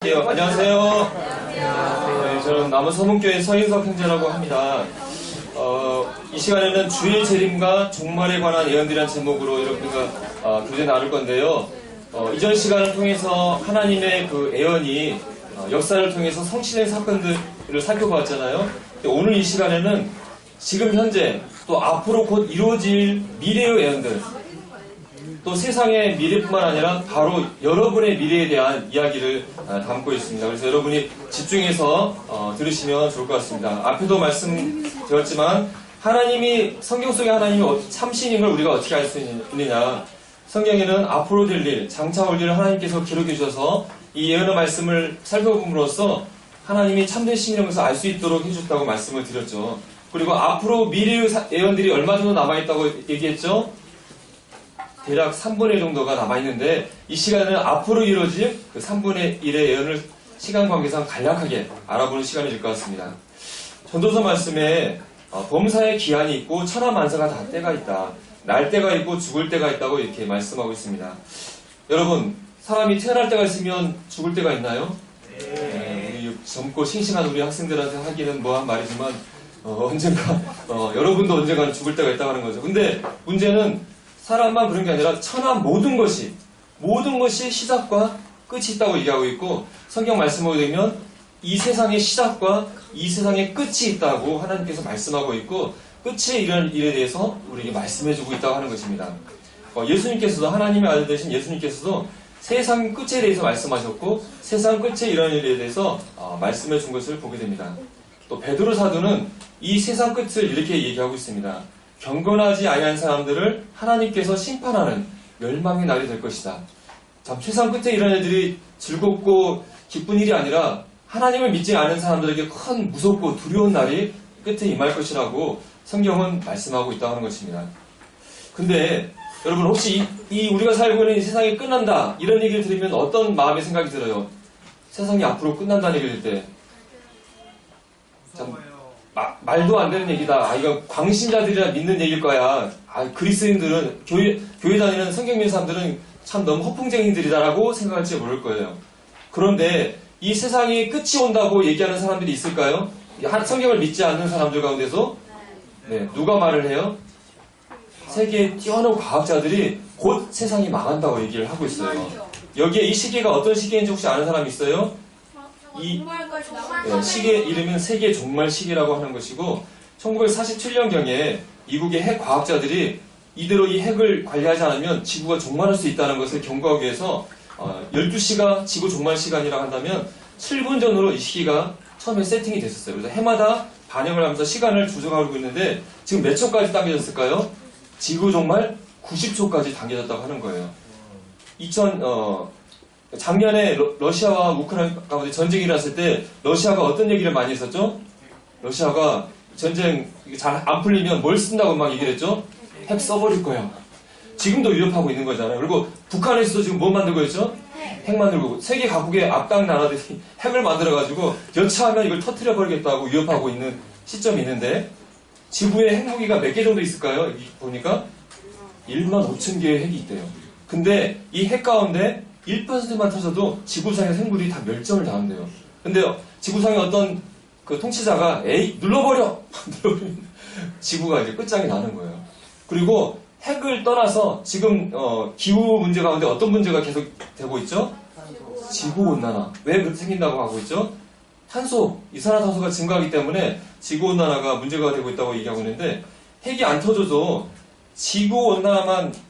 인사드릴게요. 안녕하세요. 네, 저는 남원서문교회 서인석 형제라고 합니다. 이 시간에는 주의 재림과 종말에 관한 예언들이라는 제목으로 여러분들과 교제 나눌 건데요. 이전 시간을 통해서 하나님의 그 예언이 역사를 통해서 성취된 사건들을 살펴봤잖아요. 오늘 이 시간에는 지금 현재 또 앞으로 곧 이루어질 미래의 예언들, 또 세상의 미래뿐만 아니라 바로 여러분의 미래에 대한 이야기를 담고 있습니다. 그래서 여러분이 집중해서 들으시면 좋을 것 같습니다. 앞에도 말씀드렸지만 하나님이, 성경 속에 하나님이 참신인 걸 우리가 어떻게 알 수 있느냐. 성경에는 앞으로 될 일, 장차 올 일을 하나님께서 기록해 주셔서 이 예언의 말씀을 살펴봄으로써 하나님이 참된 신이라는 것을 알 수 있도록 해줬다고 말씀을 드렸죠. 그리고 앞으로 미래의 예언들이 얼마 정도 남아있다고 얘기했죠? 대략 3분의 1 정도가 남아있는데 이 시간에는 앞으로 이루어질 그 3분의 1의 예언을 시간 관계상 간략하게 알아보는 시간이 될 것 같습니다. 전도서 말씀에 범사의 기한이 있고 천하만사가 다 때가 있다. 날 때가 있고 죽을 때가 있다고 이렇게 말씀하고 있습니다. 여러분, 사람이 태어날 때가 있으면 죽을 때가 있나요? 네, 우리 젊고 싱싱한 우리 학생들한테 하기는 뭐한 말이지만 언젠가 여러분도 언젠가는 죽을 때가 있다고 하는 거죠. 근데 문제는 사람만 그런 게 아니라 천하 모든 것이 시작과 끝이 있다고 얘기하고 있고, 성경 말씀을 보게 되면 이 세상의 시작과 이 세상의 끝이 있다고 하나님께서 말씀하고 있고, 끝에 이런 일에 대해서 우리에게 말씀해주고 있다고 하는 것입니다. 예수님께서도, 하나님의 아들 되신 예수님께서도 세상 끝에 대해서 말씀하셨고, 세상 끝에 이런 일에 대해서 말씀해 준 것을 보게 됩니다. 또 베드로 사도는 이 세상 끝을 이렇게 얘기하고 있습니다. 경건하지 아니한 사람들을 하나님께서 심판하는 멸망의 날이 될 것이다. 참, 세상 끝에 이런 일들이 즐겁고 기쁜 일이 아니라 하나님을 믿지 않은 사람들에게 큰 무섭고 두려운 날이 끝에 임할 것이라고 성경은 말씀하고 있다고 하는 것입니다. 근데 여러분, 혹시 이 우리가 살고 있는 이 세상이 끝난다, 이런 얘기를 들으면 어떤 마음의 생각이 들어요? 세상이 앞으로 끝난다는 얘기를 들 때 참 말도 안 되는 얘기다. 이거 광신자들이라 믿는 얘기일 거야. 그리스인들은, 교회 다니는 성경 믿는 사람들은 참 너무 허풍쟁이들이다라고 생각할지 모를 거예요. 그런데 이 세상이 끝이 온다고 얘기하는 사람들이 있을까요? 성경을 믿지 않는 사람들 가운데서 누가 말을 해요? 세계의 뛰어난 과학자들이 곧 세상이 망한다고 얘기를 하고 있어요. 여기에 이 시기가 어떤 시기인지 혹시 아는 사람 있어요? 이 시기의 이름은 세계 종말 시기라고 하는 것이고, 1947년경에 미국의 핵 과학자들이 이대로 이 핵을 관리하지 않으면 지구가 종말할 수 있다는 것을 경고하기 위해서 12시가 지구 종말 시간이라고 한다면 7분 전으로 이 시기가 처음에 세팅이 됐었어요. 그래서 해마다 반영을 하면서 시간을 조정하고 있는데 지금 몇 초까지 당겨졌을까요? 지구 종말 90초까지 당겨졌다고 하는 거예요. 작년에 러시아와 우크라이나 가운데 전쟁이 일어났을 때 러시아가 어떤 얘기를 많이 했었죠? 러시아가 전쟁 잘 안 풀리면 뭘 쓴다고 막 얘기를 했죠? 핵 써버릴 거야. 지금도 위협하고 있는 거잖아요. 그리고 북한에서도 지금 뭐 만들고 있죠? 핵 만들고, 세계 각국의 악당 나라들이 핵을 만들어가지고 여차하면 이걸 터뜨려버리겠다고 위협하고 있는 시점이 있는데, 지구에 핵무기가 몇 개 정도 있을까요? 보니까 15,000개의 핵이 있대요. 근데 이 핵 가운데 1%만 터져도 지구상의 생물이 다 멸종을 당한대요. 근데 지구상의 어떤 그 통치자가 눌러버려! 눌러버리면 지구가 이제 끝장이 나는 거예요. 그리고 핵을 떠나서 지금 기후 문제 가운데 어떤 문제가 계속 되고 있죠? 지구온난화. 왜 그렇게 생긴다고 하고 있죠? 탄소, 이산화탄소가 증가하기 때문에 지구온난화가 문제가 되고 있다고 얘기하고 있는데, 핵이 안 터져도 지구온난화만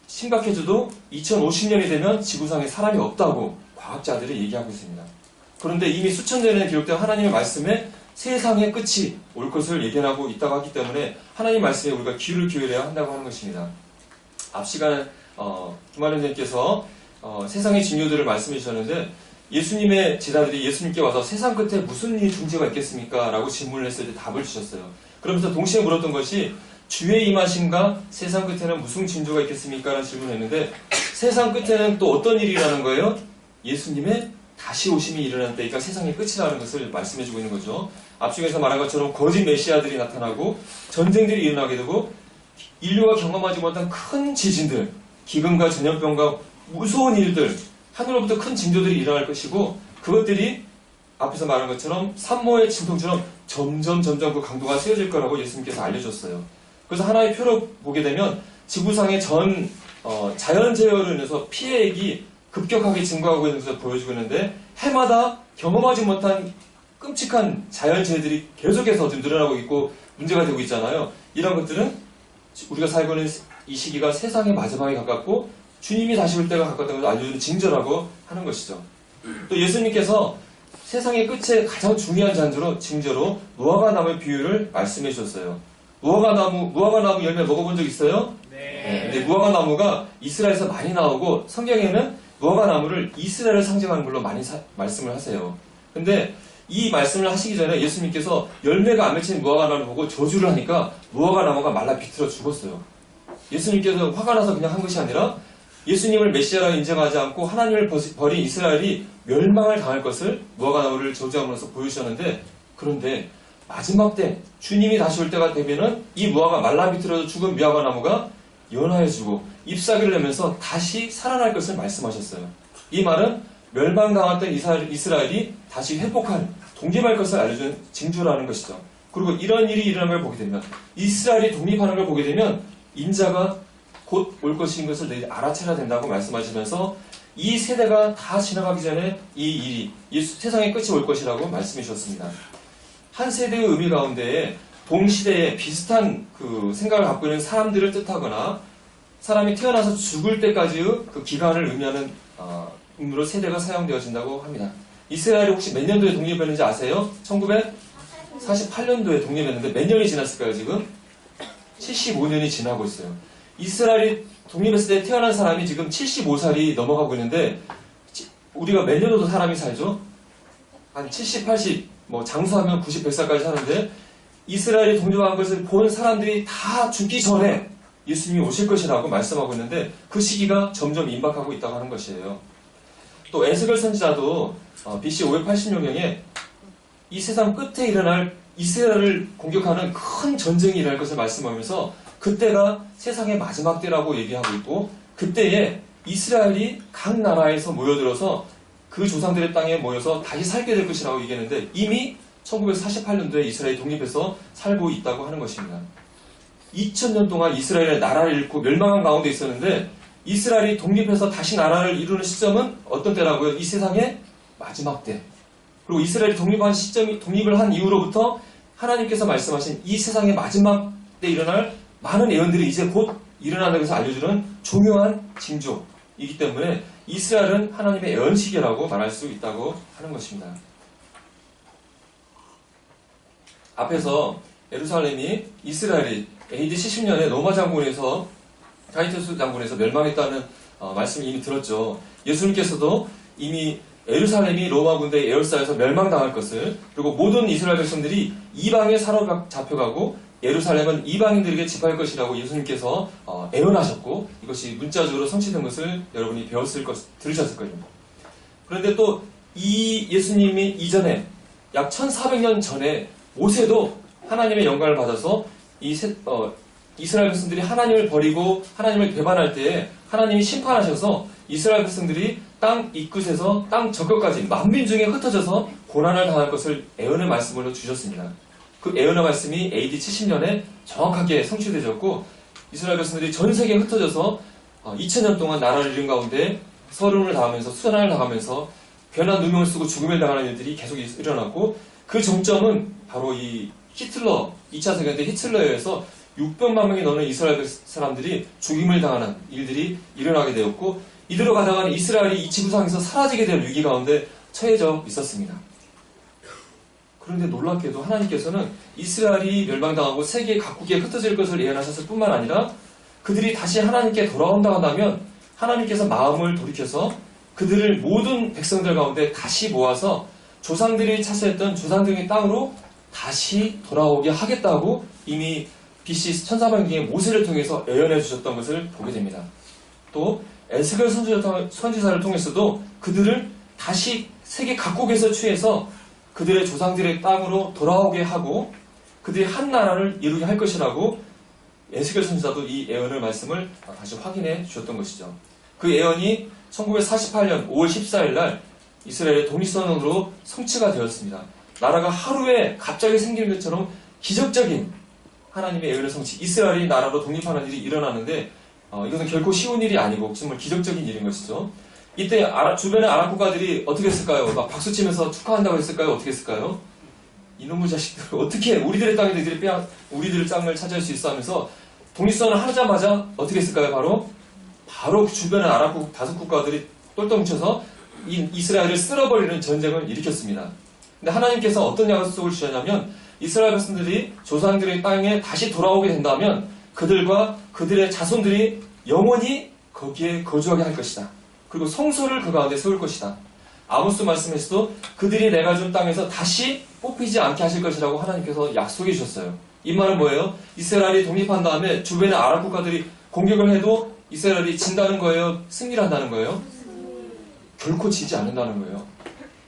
심각해져도 2050년이 되면 지구상에 사람이 없다고 과학자들이 얘기하고 있습니다. 그런데 이미 수천 년에 기록된 하나님의 말씀에 세상의 끝이 올 것을 예견하고 있다고 하기 때문에 하나님 말씀에 우리가 귀를 기울여야 한다고 하는 것입니다. 앞 시간에 김만현님께서 세상의 징조들을 말씀해 주셨는데, 예수님의 제자들이 예수님께 와서 세상 끝에 무슨 징조가 있겠습니까? 라고 질문을 했을 때 답을 주셨어요. 그러면서 동시에 물었던 것이, 주의 임하심과 세상 끝에는 무슨 징조가 있겠습니까? 라는 질문을 했는데, 세상 끝에는 또 어떤 일이 일어나는 거예요? 예수님의 다시 오심이 일어날 때니까 세상의 끝이라는 것을 말씀해주고 있는 거죠. 앞쪽에서 말한 것처럼 거짓 메시아들이 나타나고 전쟁들이 일어나게 되고, 인류가 경험하지 못한 큰 지진들, 기근과 전염병과 무서운 일들, 하늘로부터 큰 징조들이 일어날 것이고, 그것들이 앞에서 말한 것처럼 산모의 진통처럼 점점 그 강도가 세워질 거라고 예수님께서 알려줬어요. 그래서 하나의 표로 보게 되면 지구상의 전 자연재해로 인해서 피해액이 급격하게 증가하고 있는 것을 보여주고 있는데 해마다 경험하지 못한 끔찍한 자연재해들이 계속해서 지금 늘어나고 있고 문제가 되고 있잖아요. 이런 것들은 우리가 살고 있는 이 시기가 세상의 마지막에 가깝고 주님이 다시 올 때가 가깝다는 것을 알려주는 징조라고 하는 것이죠. 또 예수님께서 세상의 끝에 가장 중요한 징조로 무화과 나무의 비유를 말씀해 주셨어요. 무화과 나무 열매 먹어본 적 있어요? 네. 근데 무화과 나무가 이스라엘에서 많이 나오고 성경에는 무화과 나무를 이스라엘을 상징하는 걸로 많이 말씀을 하세요. 근데 이 말씀을 하시기 전에 예수님께서 열매가 안 맺힌 무화과 나무를 보고 저주를 하니까 무화과 나무가 말라 비틀어 죽었어요. 예수님께서 화가 나서 그냥 한 것이 아니라 예수님을 메시아라고 인정하지 않고 하나님을 버린 이스라엘이 멸망을 당할 것을 무화과 나무를 저주함으로써 보여주셨는데, 그런데 마지막 때 주님이 다시 올 때가 되면은 이 무화과 말라 비틀어져 죽은 무화과 나무가 연화해지고 잎사귀를 내면서 다시 살아날 것을 말씀하셨어요. 이 말은 멸망당했던 이스라엘이 다시 회복한 독립할 것을 알려준 징조라는 것이죠. 그리고 이런 일이 일어나는 걸 보게 되면, 이스라엘이 독립하는 걸 보게 되면 인자가 곧 올 것인 것을 너희 알아채야 된다고 말씀하시면서 이 세대가 다 지나가기 전에 이 일이 세상의 끝이 올 것이라고 말씀해 주셨습니다. 한 세대의 의미 가운데 동시대에 비슷한 그 생각을 갖고 있는 사람들을 뜻하거나 사람이 태어나서 죽을 때까지의 그 기간을 의미하는 의미로 세대가 사용되어진다고 합니다. 이스라엘이 혹시 몇 년도에 독립했는지 아세요? 1948년도에 독립했는데 몇 년이 지났을까요 지금? 75년이 지나고 있어요. 이스라엘이 독립했을 때 태어난 사람이 지금 75살이 넘어가고 있는데 우리가 몇 년도 더 사람이 살죠? 한 70, 80, 장수하면 90, 100살까지 사는데 이스라엘이 독립한 것을 본 사람들이 다 죽기 전에 예수님이 오실 것이라고 말씀하고 있는데 그 시기가 점점 임박하고 있다고 하는 것이에요. 또 에스겔 선지자도 BC 580년경에 이 세상 끝에 일어날 이스라엘을 공격하는 큰 전쟁이 일어날 것을 말씀하면서 그때가 세상의 마지막 때라고 얘기하고 있고, 그때에 이스라엘이 각 나라에서 모여들어서 그 조상들의 땅에 모여서 다시 살게 될 것이라고 얘기했는데 이미 1948년도에 이스라엘이 독립해서 살고 있다고 하는 것입니다. 2000년 동안 이스라엘의 나라를 잃고 멸망한 가운데 있었는데 이스라엘이 독립해서 다시 나라를 이루는 시점은 어떤 때라고요? 이 세상의 마지막 때. 그리고 이스라엘이 독립을 한 이후로부터 하나님께서 말씀하신 이 세상의 마지막 때 일어날 많은 예언들이 이제 곧 일어난다고 해서 알려주는 중요한 징조이기 때문에 이스라엘은 하나님의 예언 시기라고 말할 수 있다고 하는 것입니다. 앞에서 예루살렘이 이스라엘이 AD 70년에 로마 장군에서 타이투스 장군에서 멸망했다는 말씀을 이미 들었죠. 예수님께서도 이미 예루살렘이 로마 군대에 에워싸여서 멸망당할 것을, 그리고 모든 이스라엘 백성들이 이방에 사로잡혀가고 예루살렘은 이방인들에게 집할 것이라고 예수님께서 예언하셨고 이것이 문자적으로 성취된 것을 여러분이 들으셨을 거예요. 그런데 또 이 예수님이 이전에 약 1400년 전에 모세도 하나님의 영광을 받아서 이스라엘 백성들이 하나님을 버리고 하나님을 배반할 때에 하나님이 심판하셔서 이스라엘 백성들이 땅 이끝에서 땅 저끝까지 만민 중에 흩어져서 고난을 당할 것을 예언의 말씀으로 주셨습니다. 그 예언의 말씀이 AD 70년에 정확하게 성취되었고 이스라엘 백성들이 전 세계에 흩어져서 2000년 동안 나라를 잃은 가운데 서름을 당하면서 수난을 당하면서 괜한 누명을 쓰고 죽음을 당하는 일들이 계속 일어났고 그 정점은 바로 이 히틀러 2차 세계대 히틀러에 의해서 600만 명이 넘는 이스라엘 사람들이 죽임을 당하는 일들이 일어나게 되었고 이대로 가다가는 이스라엘이 이 지구상에서 사라지게 될 위기 가운데 처해져 있었습니다. 그런데 놀랍게도 하나님께서는 이스라엘이 멸망당하고 세계 각국에 흩어질 것을 예언하셨을 뿐만 아니라 그들이 다시 하나님께 돌아온다 한다면 하나님께서 마음을 돌이켜서 그들을 모든 백성들 가운데 다시 모아서 조상들이 차지했던 조상들의 땅으로 다시 돌아오게 하겠다고 이미 BC 1400년경에 모세를 통해서 예언해 주셨던 것을 보게 됩니다. 또 에스겔 선지자를 통해서도 그들을 다시 세계 각국에서 취해서 그들의 조상들의 땅으로 돌아오게 하고 그들이 한 나라를 이루게 할 것이라고 에스겔 선지자도 이 예언의 말씀을 다시 확인해 주셨던 것이죠. 그 예언이 1948년 5월 14일 날 이스라엘의 독립선언으로 성취가 되었습니다. 나라가 하루에 갑자기 생기는 것처럼 기적적인 하나님의 예언의 성취, 이스라엘이 나라로 독립하는 일이 일어나는데 이것은 결코 쉬운 일이 아니고 정말 기적적인 일인 것이죠. 이때 주변의 아랍 국가들이 어떻게 했을까요? 막 박수치면서 축하한다고 했을까요? 어떻게 했을까요? 이놈의 자식들 어떻게 우리들의 땅에 우리들의 땅을 차지할 수 있어 하면서 독립선언을 하자마자 어떻게 했을까요? 바로 주변의 아랍 다섯 국가들이 똘똘 뭉쳐서 이스라엘을 쓸어버리는 전쟁을 일으켰습니다. 근데 하나님께서 어떤 약속을 주셨냐면 이스라엘 백성들이 조상들의 땅에 다시 돌아오게 된다면 그들과 그들의 자손들이 영원히 거기에 거주하게 할 것이다. 그리고 성소를 그 가운데 세울 것이다. 아모스 말씀에서도 그들이 내가 준 땅에서 다시 뽑히지 않게 하실 것이라고 하나님께서 약속해 주셨어요. 이 말은 뭐예요? 이스라엘이 독립한 다음에 주변의 아랍 국가들이 공격을 해도 이스라엘이 진다는 거예요? 승리를 한다는 거예요? 결코 지지 않는다는 거예요.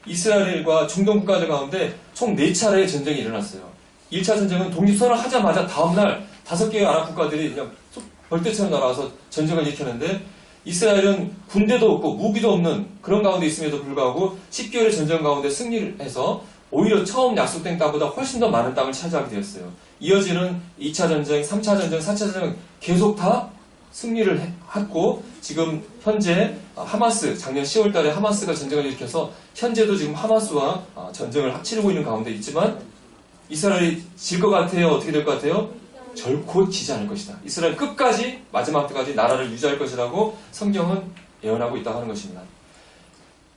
이스라엘과 중동 국가들 가운데 총 4차례의 전쟁이 일어났어요. 1차 전쟁은 독립선언을 하자마자 다음날 5개의 아랍 국가들이 그냥 벌떼처럼 날아와서 전쟁을 일으켰는데 이스라엘은 군대도 없고 무기도 없는 그런 가운데 있음에도 불구하고 10개월의 전쟁 가운데 승리를 해서 오히려 처음 약속된 땅보다 훨씬 더 많은 땅을 차지하게 되었어요. 이어지는 2차 전쟁, 3차 전쟁, 4차 전쟁 계속 다 승리를 했고 지금 현재 하마스, 작년 10월 달에 하마스가 전쟁을 일으켜서 현재도 지금 하마스와 전쟁을 치르고 있는 가운데 있지만 이스라엘이 질 것 같아요? 어떻게 될 것 같아요? 결코 지지 않을 것이다. 이스라엘 끝까지 마지막 때까지 나라를 유지할 것이라고 성경은 예언하고 있다고 하는 것입니다.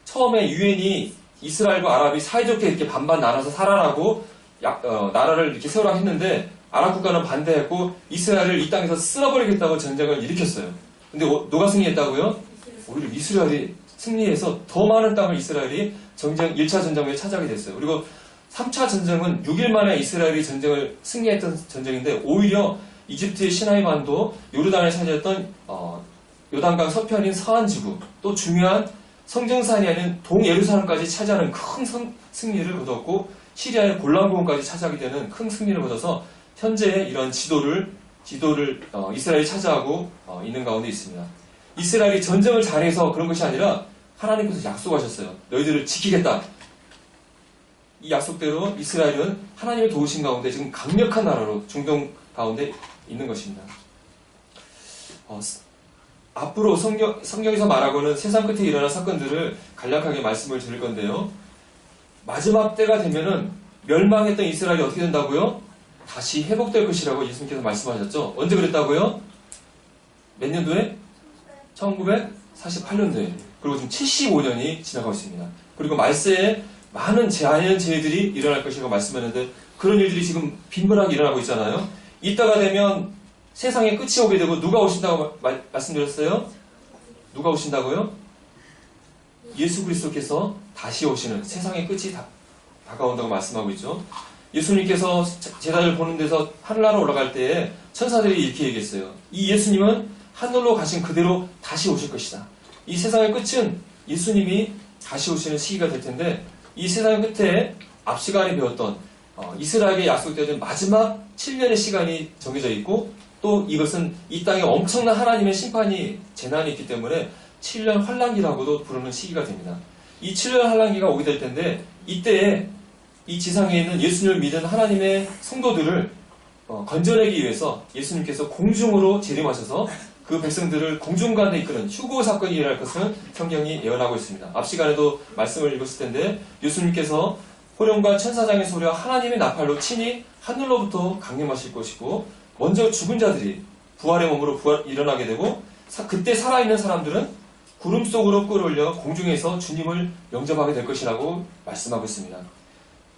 처음에 유엔이 이스라엘과 아랍이 사이좋게 이렇게 반반 나눠서 살아라고 나라를 이렇게 세우라고 했는데 아랍 국가는 반대했고 이스라엘을 이 땅에서 쓸어버리겠다고 전쟁을 일으켰어요. 근데 누가 승리했다고요? 오히려 이스라엘이 승리해서 더 많은 땅을 이스라엘이 1차 전쟁 후에 차지하게 됐어요. 그리고 3차 전쟁은 6일 만에 이스라엘이 전쟁을 승리했던 전쟁인데 오히려 이집트의 시나이반도 요르단을 차지했던 요단강 서편인 서안지구 또 중요한 성정산이 아닌 동예루살렘까지 차지하는 큰 승리를 거뒀고 시리아의 골란고원까지 차지하게 되는 큰 승리를 거둬서 현재의 이런 지도를 이스라엘이 차지하고 있는 가운데 있습니다. 이스라엘이 전쟁을 잘해서 그런 것이 아니라 하나님께서 약속하셨어요. 너희들을 지키겠다. 이 약속대로 이스라엘은 하나님의 도우신 가운데 지금 강력한 나라로 중동 가운데 있는 것입니다. 앞으로 성경에서 말하고는 세상 끝에 일어날 사건들을 간략하게 말씀을 드릴 건데요. 마지막 때가 되면은 멸망했던 이스라엘이 어떻게 된다고요? 다시 회복될 것이라고 예수님께서 말씀하셨죠. 언제 그랬다고요? 몇 년도에? 1948년도에. 그리고 지금 75년이 지나가고 있습니다. 그리고 말세에 많은 자연재해들이 일어날 것이라고 말씀했는데 그런 일들이 지금 빈번하게 일어나고 있잖아요. 이따가 되면 세상에 끝이 오게 되고 누가 오신다고 말씀드렸어요? 누가 오신다고요? 예수 그리스도께서 다시 오시는 세상의 끝이 다가온다고 말씀하고 있죠. 예수님께서 제자를 보는 데서 하늘나라 올라갈 때에 천사들이 이렇게 얘기했어요. 이 예수님은 하늘로 가신 그대로 다시 오실 것이다. 이 세상의 끝은 예수님이 다시 오시는 시기가 될 텐데 이 세상의 끝에 앞 시간에 배웠던 이스라엘에게 약속되는 마지막 7년의 시간이 정해져 있고 또 이것은 이 땅에 엄청난 하나님의 심판이 재난이 있기 때문에 7년 환란기라고도 부르는 시기가 됩니다. 이 7년 환란기가 오게 될 텐데 이때에 이 지상에 있는 예수님을 믿은 하나님의 성도들을 건져내기 위해서 예수님께서 공중으로 재림하셔서 그 백성들을 공중 가운데 이끄는 휴거 사건이 일어날 것을 성경이 예언하고 있습니다. 앞 시간에도 말씀을 읽었을 텐데 예수님께서 호령과 천사장의 소리와 하나님의 나팔로 친히 하늘로부터 강림하실 것이고 먼저 죽은 자들이 부활의 몸으로 일어나게 되고 그때 살아있는 사람들은 구름 속으로 끌어올려 공중에서 주님을 영접하게 될 것이라고 말씀하고 있습니다.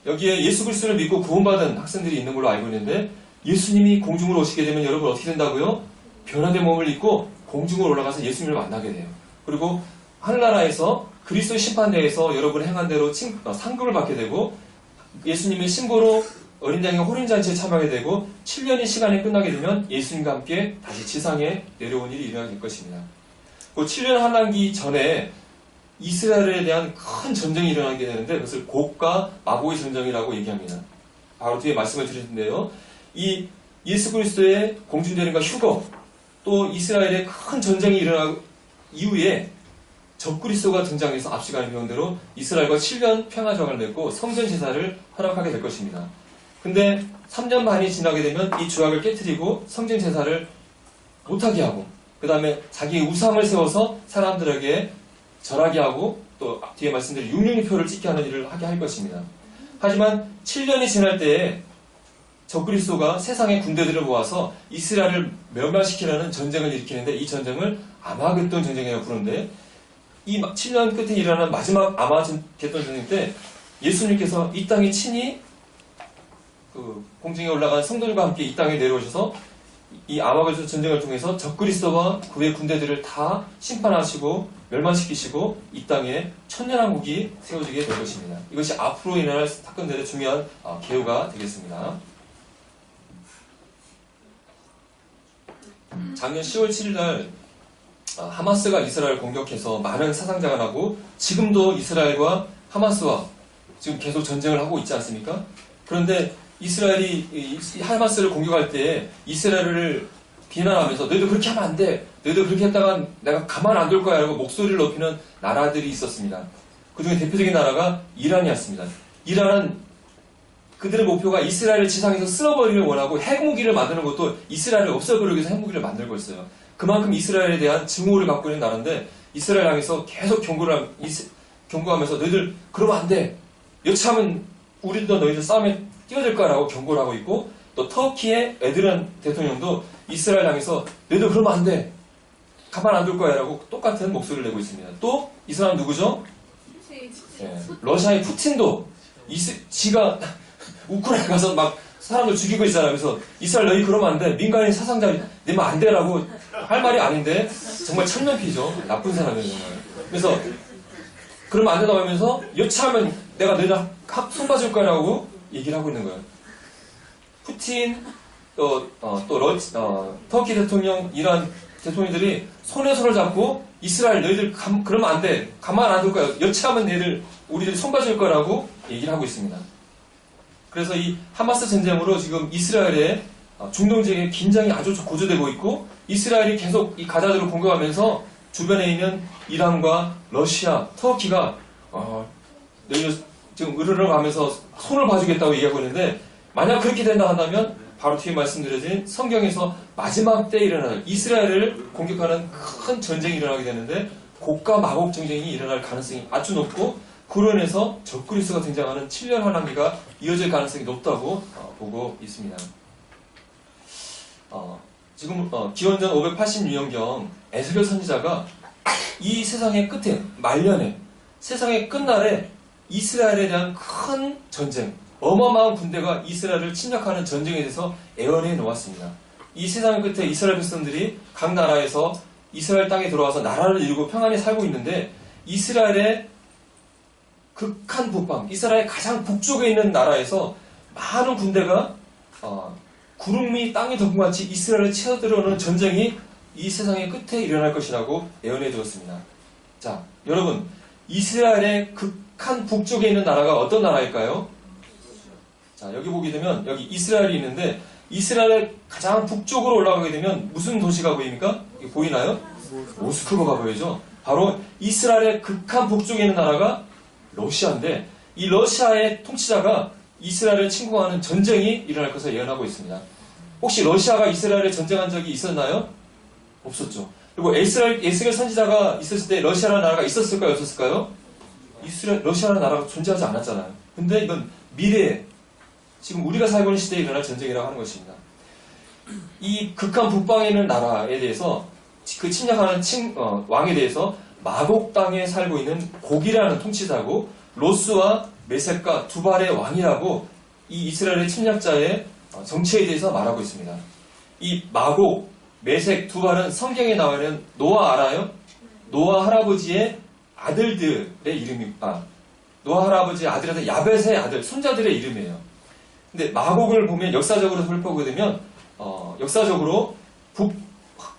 여기에 예수 그리스도를 믿고 구원받은 학생들이 있는 걸로 알고 있는데 예수님이 공중으로 오시게 되면 여러분 어떻게 된다고요? 변화된 몸을 입고 공중으로 올라가서 예수님을 만나게 돼요. 그리고 하늘나라에서 그리스도 심판대에서 여러분의 행한 대로 상급을 받게 되고 예수님의 신보로 어린 양의 호린잔치에 참여하게 되고 7년의 시간이 끝나게 되면 예수님과 함께 다시 지상에 내려온 일이 일어나게 될 것입니다. 그 7년 환란기 전에 이스라엘에 대한 큰 전쟁이 일어나게 되는데 그것을 곡과 마곡의 전쟁이라고 얘기합니다. 바로 뒤에 말씀을 드릴 텐데요. 이 예수 그리스도의 공중재림과 휴거 또 이스라엘의 큰 전쟁이 일어나고 이후에 적그리스도가 등장해서 앞 시간에 배운 대로 이스라엘과 7년 평화조약을 맺고 성전 제사를 허락하게 될 것입니다. 근데 3년 반이 지나게 되면 이 조약을 깨뜨리고 성전 제사를 못하게 하고 그 다음에 자기의 우상을 세워서 사람들에게 절하게 하고 또 뒤에 말씀드린 666표를 찍게 하는 일을 하게 할 것입니다. 하지만 7년이 지날 때에 적그리스도가 세상의 군대들을 모아서 이스라엘을 멸망시키려는 전쟁을 일으키는데 이 전쟁을 아마겟돈 전쟁이라고 부르는데 이 7년 끝에 일어나는 마지막 아마겟돈 전쟁 때 예수님께서 이 땅에 친히 그 공중에 올라간 성도들과 함께 이 땅에 내려오셔서 이 아마겟돈 전쟁을 통해서 적그리스도와 그의 군대들을 다 심판하시고 멸망시키시고 이 땅에 천년왕국이 세워지게 될 것입니다. 이것이 앞으로 일어날 사건들의 중요한 개요가 되겠습니다. 작년 10월 7일 날 하마스가 이스라엘을 공격해서 많은 사상자가 나고 지금도 이스라엘과 하마스와 지금 계속 전쟁을 하고 있지 않습니까? 그런데 이스라엘이 하마스를 공격할 때 이스라엘을 비난하면서 너희들 그렇게 하면 안 돼. 너희들 그렇게 했다간 내가 가만 안 둘 거야 라고 목소리를 높이는 나라들이 있었습니다. 그 중에 대표적인 나라가 이란이었습니다. 이란은 그들의 목표가 이스라엘을 지상에서 쓸어버리를 원하고 핵무기를 만드는 것도 이스라엘을 없애버리기 위해서 핵무기를 만들고 있어요. 그만큼 이스라엘에 대한 증오를 갖고 있는 나라인데 이스라엘 향해서 계속 경고하면서 너희들 그러면 안 돼. 여차하면 우리도 너희들 싸움에 뛰어들 거라고 경고를 하고 있고 또 터키의 에르도안 대통령도 이스라엘 향해서 너희들 그러면 안 돼. 가만 안 둘 거야 라고 똑같은 목소리를 내고 있습니다. 또 이 사람 누구죠? 러시아의 푸틴도 지가 우크라이나 가서 막 사람들 죽이고 있잖아요. 그래서 이스라엘 너희 그러면 안 돼. 민간인 사상자 내면 안 돼라고 할 말이 아닌데 정말 천면피죠. 나쁜 사람이에요 정말. 그래서 그러면 안 된다고 하면서 여차하면 내가 너희들 손봐줄 거라고 얘기를 하고 있는 거예요. 푸틴 터키 대통령 이란 대통령들이 손에 손을 잡고 이스라엘 너희들 그러면 안 돼. 가만 안 둘 거야. 여차하면 너희들 우리들이 손봐줄 거라고 얘기를 하고 있습니다. 그래서 이 하마스 전쟁으로 지금 이스라엘의 중동 지역의 긴장이 아주 고조되고 있고 이스라엘이 계속 이 가자들을 공격하면서 주변에 있는 이란과 러시아, 터키가 너희들 지금 으르르 가면서 손을 봐주겠다고 얘기하고 있는데 만약 그렇게 된다 한다면 바로 뒤에 말씀드려진 성경에서 마지막 때에 일어날 이스라엘을 공격하는 큰 전쟁이 일어나게 되는데 고가 마곡 전쟁이 일어날 가능성이 아주 높고 그로 인해서 적그리스도가 등장하는 7년 환란기가 이어질 가능성이 높다고 보고 있습니다. 지금 기원전 586년경 에스겔 선지자가 이 세상의 끝에 말년에 세상의 끝날에 이스라엘에 대한 큰 전쟁 어마어마한 군대가 이스라엘을 침략하는 전쟁에 대해서 예언해 놓았습니다. 이 세상의 끝에 이스라엘 백성들이 각 나라에서 이스라엘 땅에 들어와서 나라를 이루고 평안히 살고 있는데 이스라엘의 극한 북방, 이스라엘 가장 북쪽에 있는 나라에서 많은 군대가 구름이 땅에 덮음같이 이스라엘을 치어들어오는 전쟁이 이 세상의 끝에 일어날 것이라고 예언해 두었습니다. 자, 여러분, 이스라엘의 극한 북쪽에 있는 나라가 어떤 나라일까요? 자, 여기 보게 되면 여기 이스라엘이 있는데 이스라엘의 가장 북쪽으로 올라가게 되면 무슨 도시가 보입니까? 보이나요? 모스크바가 보이죠? 바로 이스라엘의 극한 북쪽에 있는 나라가 러시아인데 이 러시아의 통치자가 이스라엘을 침공하는 전쟁이 일어날 것을 예언하고 있습니다. 혹시 러시아가 이스라엘에 전쟁한 적이 있었나요? 없었죠. 그리고 에스겔 선지자가 있었을 때 러시아라는 나라가 있었을까요? 없었을까요? 러시아라는 나라가 존재하지 않았잖아요. 근데 이건 미래에 지금 우리가 살고 있는 시대에 일어날 전쟁이라고 하는 것입니다. 이 극한 북방에 있는 나라에 대해서 그 침략하는 왕에 대해서 마곡 땅에 살고 있는 곡이라는 통치자고 로스와 메섹과 두발의 왕이라고 이 이스라엘의 침략자의 정체에 대해서 말하고 있습니다. 이 마곡, 메섹, 두발은 성경에 나와 있는 노아 알아요? 노아 할아버지의 아들들의 이름입니다. 노아 할아버지의 아들이라서 야벳의 아들, 손자들의 이름이에요. 근데 마곡을 보면 역사적으로 살펴보게 되면 역사적으로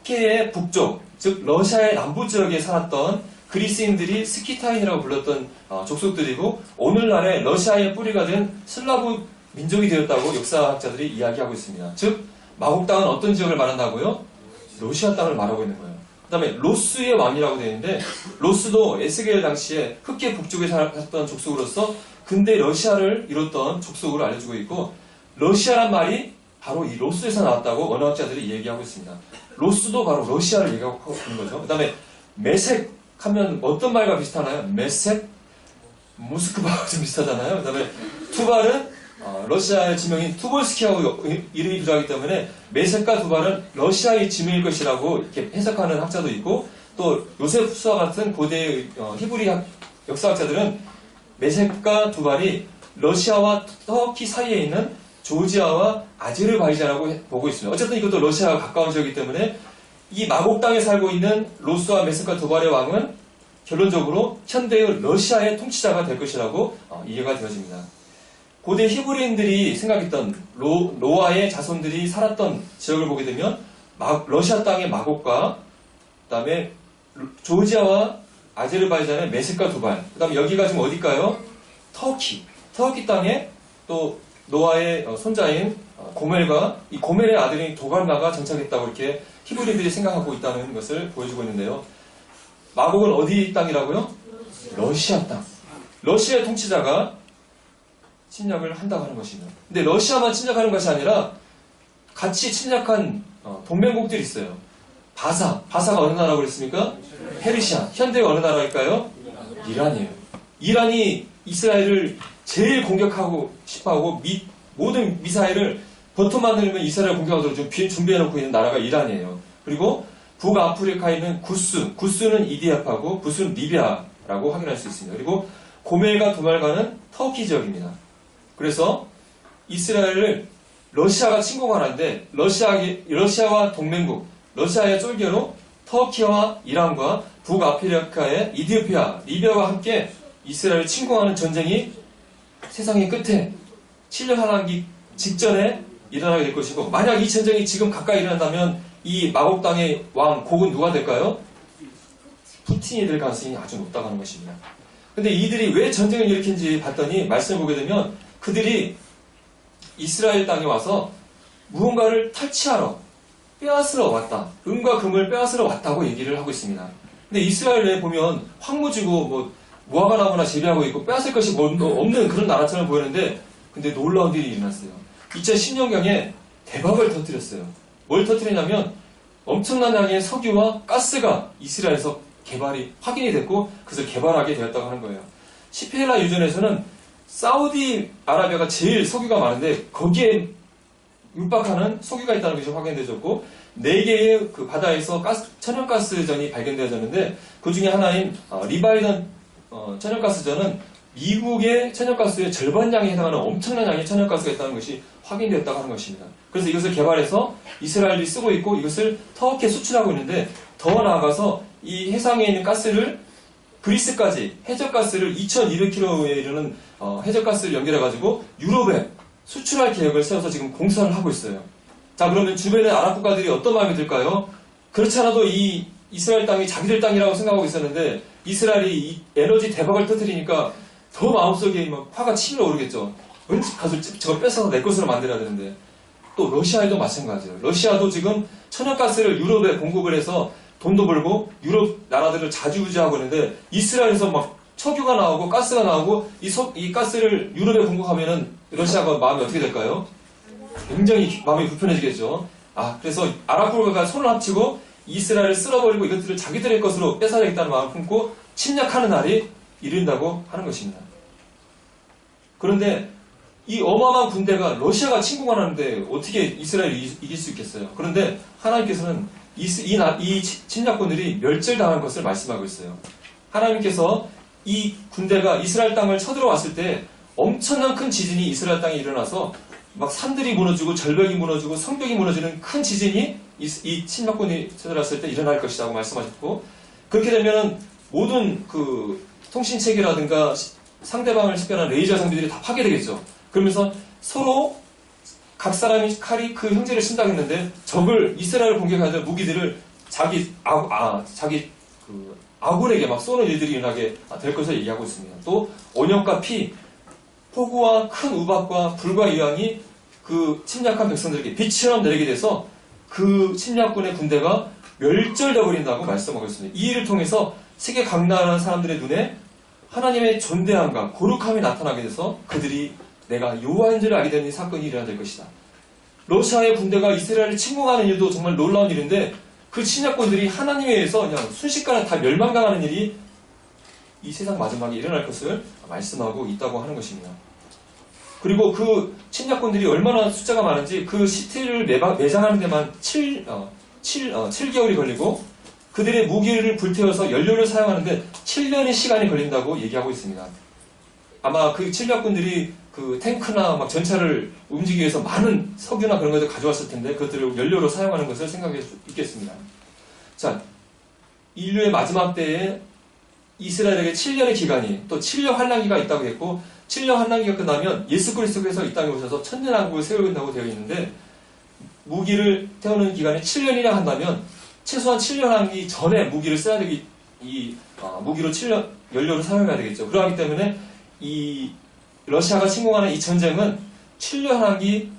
흑해의 북쪽, 즉 러시아의 남부 지역에 살았던 그리스인들이 스키타인이라고 불렀던 족속들이고 오늘날의 러시아의 뿌리가 된 슬라브 민족이 되었다고 역사학자들이 이야기하고 있습니다. 즉 마곡 땅은 어떤 지역을 말한다고요? 러시아 땅을 말하고 있는 거예요. 다음에 로스의 왕이라고 되어 있는데, 로스도 에스겔 당시에 흑계 북쪽에 살았던 족속으로서 근대 러시아를 이뤘던 족속으로 알려지고 있고, 러시아란 말이 바로 이 로스에서 나왔다고 언어학자들이 얘기하고 있습니다. 로스도 바로 러시아를 얘기하고 있는 거죠. 그 다음에 메색 하면 어떤 말과 비슷하나요? 메색? 모스크바와 좀 비슷하잖아요. 그 다음에 투발은 러시아의 지명인 투볼스키하고 이름이 비슷하기 때문에 메색과 투발은 러시아의 지명일 것이라고 이렇게 해석하는 학자도 있고, 또 요세프스와 같은 고대의 히브리 역사학자들은 메색과 투발이 러시아와 터키 사이에 있는 조지아와 아제르바이잔이라고 보고 있습니다. 어쨌든 이것도 러시아와 가까운 지역이기 때문에 이 마곡 땅에 살고 있는 로스와 메색과 투발의 왕은 결론적으로 현대의 러시아의 통치자가 될 것이라고 이해가 되어집니다. 고대 히브리인들이 생각했던 노아의 자손들이 살았던 지역을 보게 되면 러시아 땅의 마곡과 그 다음에 조지아와 아제르바이잔의 메색과 두발, 그 다음에 여기가 지금 어딜까요? 터키 땅에 또 노아의 손자인 고멜과 이 고멜의 아들인 도갈마가 정착했다고 이렇게 히브리인들이 생각하고 있다는 것을 보여주고 있는데요. 마곡은 어디 땅이라고요? 러시아 땅. 러시아의 통치자가 침략을 한다고 하는 것입니다. 근데 러시아만 침략하는 것이 아니라 같이 침략한 동맹국들이 있어요. 바사가 어느 나라라고 그랬습니까? 페르시아. 현대의 어느 나라일까요? 이란이에요. 이란이 이스라엘을 제일 공격하고 싶어하고 모든 미사일을 버튼만 누르면 이스라엘을 공격하도록 좀 준비해놓고 있는 나라가 이란이에요. 그리고 북아프리카에 있는 구스는 이디압하고 부스는 리비아라고 확인할 수 있습니다. 그리고 고멜과 두말과는 터키 지역입니다. 그래서 이스라엘을 러시아가 침공하는데 러시아와 동맹국, 러시아의 쫄개로 터키와 이란과 북아프리카의 이디오피아, 리비아와 함께 이스라엘을 침공하는 전쟁이 세상의 끝에 7년 하반기 직전에 일어나게 될 것이고, 만약 이 전쟁이 지금 가까이 일어난다면 이 마곡 땅의 왕, 곡은 누가 될까요? 푸틴이 될 가능성이 아주 높다고 하는 것입니다. 근데 이들이 왜 전쟁을 일으킨지 봤더니 말씀을 보게 되면 그들이 이스라엘 땅에 와서 무언가를 탈취하러 빼앗으러 왔다. 은과 금을 빼앗으러 왔다고 얘기를 하고 있습니다. 근데 이스라엘에 보면 황무지고 무화과 나무나 재배하고 있고 빼앗을 것이 없는 그런 나라처럼 보이는데, 근데 놀라운 일이 일어났어요. 2010년경에 대박을 터뜨렸어요. 뭘 터뜨리냐면 엄청난 양의 석유와 가스가 이스라엘에서 확인이 됐고, 그래서 개발하게 되었다고 하는 거예요. 시페라 유전에서는 사우디아라비아가 제일 석유가 많은데 거기에 육박하는 석유가 있다는 것이 확인되었고, 4개의 그 바다에서 천연가스전이 발견되어졌는데 그 중에 하나인 리바이던 천연가스전은 미국의 천연가스의 절반 양에 해당하는 엄청난 양의 천연가스가 있다는 것이 확인되었다고 하는 것입니다. 그래서 이것을 개발해서 이스라엘이 쓰고 있고 이것을 터키에 수출하고 있는데, 더 나아가서 이 해상에 있는 가스를 그리스까지 해적가스를 2200km에 이르는 해적가스를 연결해가지고 유럽에 수출할 계획을 세워서 지금 공사를 하고 있어요. 자, 그러면 주변의 아랍 국가들이 어떤 마음이 들까요? 그렇지 않아도 이 이스라엘 땅이 자기들 땅이라고 생각하고 있었는데 이스라엘이 이 에너지 대박을 터뜨리니까 더 마음속에 막 화가 치밀어 오르겠죠. 왠지 가서 저걸 뺏어서 내 것으로 만들어야 되는데. 또 러시아에도 마찬가지예요. 러시아도 지금 천연가스를 유럽에 공급을 해서 돈도 벌고 유럽 나라들을 자주유지하고 있는데, 이스라엘에서 막 석유가 나오고 가스가 나오고 이 가스를 유럽에 공급하면은 러시아가 마음이 어떻게 될까요? 굉장히 마음이 불편해지겠죠. 그래서 아랍 국가가 손을 합치고 이스라엘을 쓸어버리고 이것들을 자기들의 것으로 뺏어야겠다는 마음을 품고 침략하는 날이 이른다고 하는 것입니다. 그런데 이 어마어마한 군대가 러시아가 침공하는데 어떻게 이스라엘이 이길 수 있겠어요? 그런데 하나님께서는 이 침략군들이 멸절당할 것을 말씀하고 있어요. 하나님께서 이 군대가 이스라엘 땅을 쳐들어왔을 때 엄청난 큰 지진이 이스라엘 땅에 일어나서 막 산들이 무너지고 절벽이 무너지고 성벽이 무너지는 큰 지진이 이 침략군이 쳐들어왔을 때 일어날 것이라고 말씀하셨고, 그렇게 되면 모든 그 통신체계라든가 상대방을 식별하는 레이저 장비들이 다 파괴되겠죠. 그러면서 서로 각 사람이 칼이 그 형제를 친다고 했는데 적을 이스라엘을 공격하는 무기들을 자기 아군에게 막 쏘는 일들이 일어나게 될 것을 얘기하고 있습니다. 또 온역과 피, 폭우와 큰 우박과 불과 이왕이 그 침략한 백성들에게 빛처럼 내리게 돼서 그 침략군의 군대가 멸절되어 버린다고 말씀하고 있습니다. 이 일을 통해서 세계 각 나라 사람들의 눈에 하나님의 존대함과 거룩함이 나타나게 돼서 그들이 내가 여호와인 줄 알게 되는 사건이 일어날 것이다. 러시아의 군대가 이스라엘을 침공하는 일도 정말 놀라운 일인데 그 침략군들이 하나님에 의해서 그냥 순식간에 다 멸망당하는 일이 이 세상 마지막에 일어날 것을 말씀하고 있다고 하는 것입니다. 그리고 그 침략군들이 얼마나 숫자가 많은지 그 시체를 매장하는 데만 7개월이 걸리고 그들의 무기를 불태워서 연료를 사용하는데 7년의 시간이 걸린다고 얘기하고 있습니다. 아마 그 침략군들이 그 탱크나 막 전차를 움직이기 위해서 많은 석유나 그런 것을 가져왔을 텐데 그것들을 연료로 사용하는 것을 생각할 수 있겠습니다. 자, 인류의 마지막 때에 이스라엘에게 7년의 기간이 또 7년 환란기가 있다고 했고 7년 환란기가 끝나면 예수 그리스도께서 이 땅에 오셔서 천년왕국을 세우신다고 되어 있는데 무기를 태우는 기간이 7년이라 한다면 최소한 7년 하기 전에 무기를 써야 되기 무기로 7년 연료를 사용해야 되겠죠. 그러기 때문에 이 러시아가 침공하는 이 전쟁은 7년 하기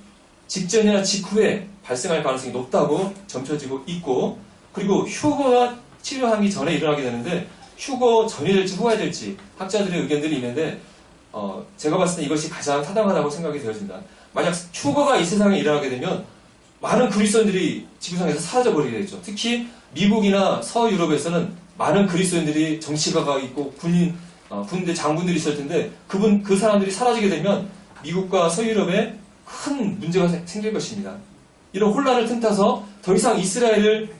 직전이나 직후에 발생할 가능성이 높다고 점쳐지고 있고 그리고 휴거가 7년 하기 전에 일어나게 되는데 휴거 전이 될지 후가 될지 학자들의 의견들이 있는데 제가 봤을 때 이것이 가장 타당하다고 생각이 되어집니다. 만약 휴거가 이 세상에 일어나게 되면 많은 그리스도인들이 지구상에서 사라져버리게 되죠. 특히 미국이나 서유럽에서는 많은 그리스도인들이 정치가가 있고 군대 장군들이 있을 텐데 그 사람들이 사라지게 되면 미국과 서유럽에 큰 문제가 생길 것입니다. 이런 혼란을 틈타서 더 이상 이스라엘을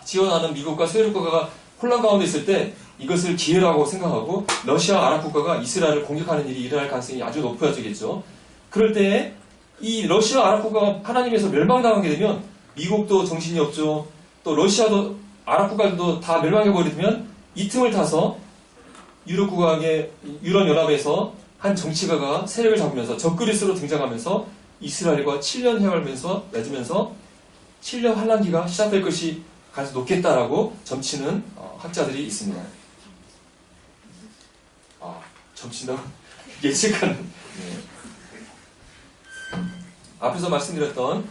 지원하는 미국과 서유럽 국가가 혼란 가운데 있을 때 이것을 기회라고 생각하고 러시아 아랍 국가가 이스라엘을 공격하는 일이 일어날 가능성이 아주 높아지겠죠. 그럴 때 이 러시아 아랍 국가가 하나님에서 멸망당하게 되면 미국도 정신이 없죠. 또 러시아도 아랍 국가들도 다 멸망해버리면 이 틈을 타서 유럽연합에서 한 정치가가 세력을 잡으면서 적그리스로 등장하면서 이스라엘과 7년 해결하면서 맺으면서 7년 환란기가 시작될 것이 가능성이 높겠다라고 점치는 학자들이 있습니다. 점친다고? 예측하는. 네. 앞에서 말씀드렸던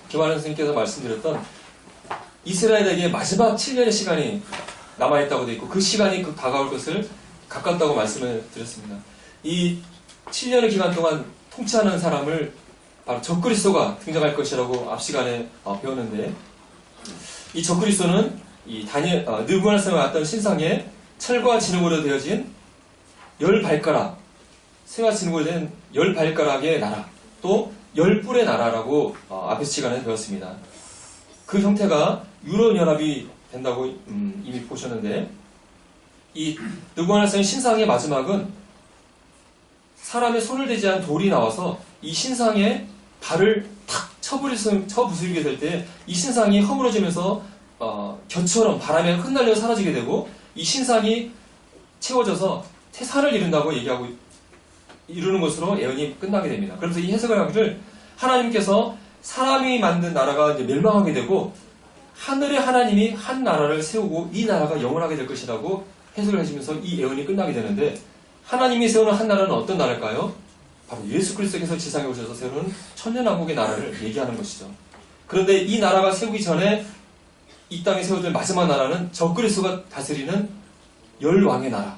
김환현 선생님께서 말씀드렸던 이스라엘에게 마지막 7년의 시간이 남아있다고 되어 있고 그 시간이 다가올 것을 가깝다고 말씀을 드렸습니다. 이 7년의 기간 동안 통치하는 사람을 바로 적그리스도가 등장할 것이라고 앞 시간에 배웠는데 이 적그리스도는 이 느부갓네살에 왔던 신상에 철과 진흙으로 되어진 10발가락, 새와 진흙으로 된 10발가락의 나라, 또 10뿔의 나라라고 앞에 시간에 배웠습니다. 그 형태가 유럽연합이 된다고 이미 보셨는데 이 느부갓네살 신상의 마지막은 사람의 손을 대지 않은 돌이 나와서 이 신상의 발을 탁 쳐부수게 될 때 이 신상이 허물어지면서 겨처럼 바람에 흩날려 사라지게 되고 이 신상이 채워져서 태산을 이룬다고 이루는 것으로 예언이 끝나게 됩니다. 그래서 이 해석을 하기를 하나님께서 사람이 만든 나라가 이제 멸망하게 되고 하늘의 하나님이 한 나라를 세우고 이 나라가 영원하게 될 것이라고 해석을 해주면서 이 예언이 끝나게 되는데 하나님이 세우는 한 나라는 어떤 나라일까요? 바로 예수 그리스도께서 지상에 오셔서 세우는 천년왕국의 나라를 얘기하는 것이죠. 그런데 이 나라가 세우기 전에 이 땅에 세워질 마지막 나라는 적그리스도가 다스리는 10왕의 나라,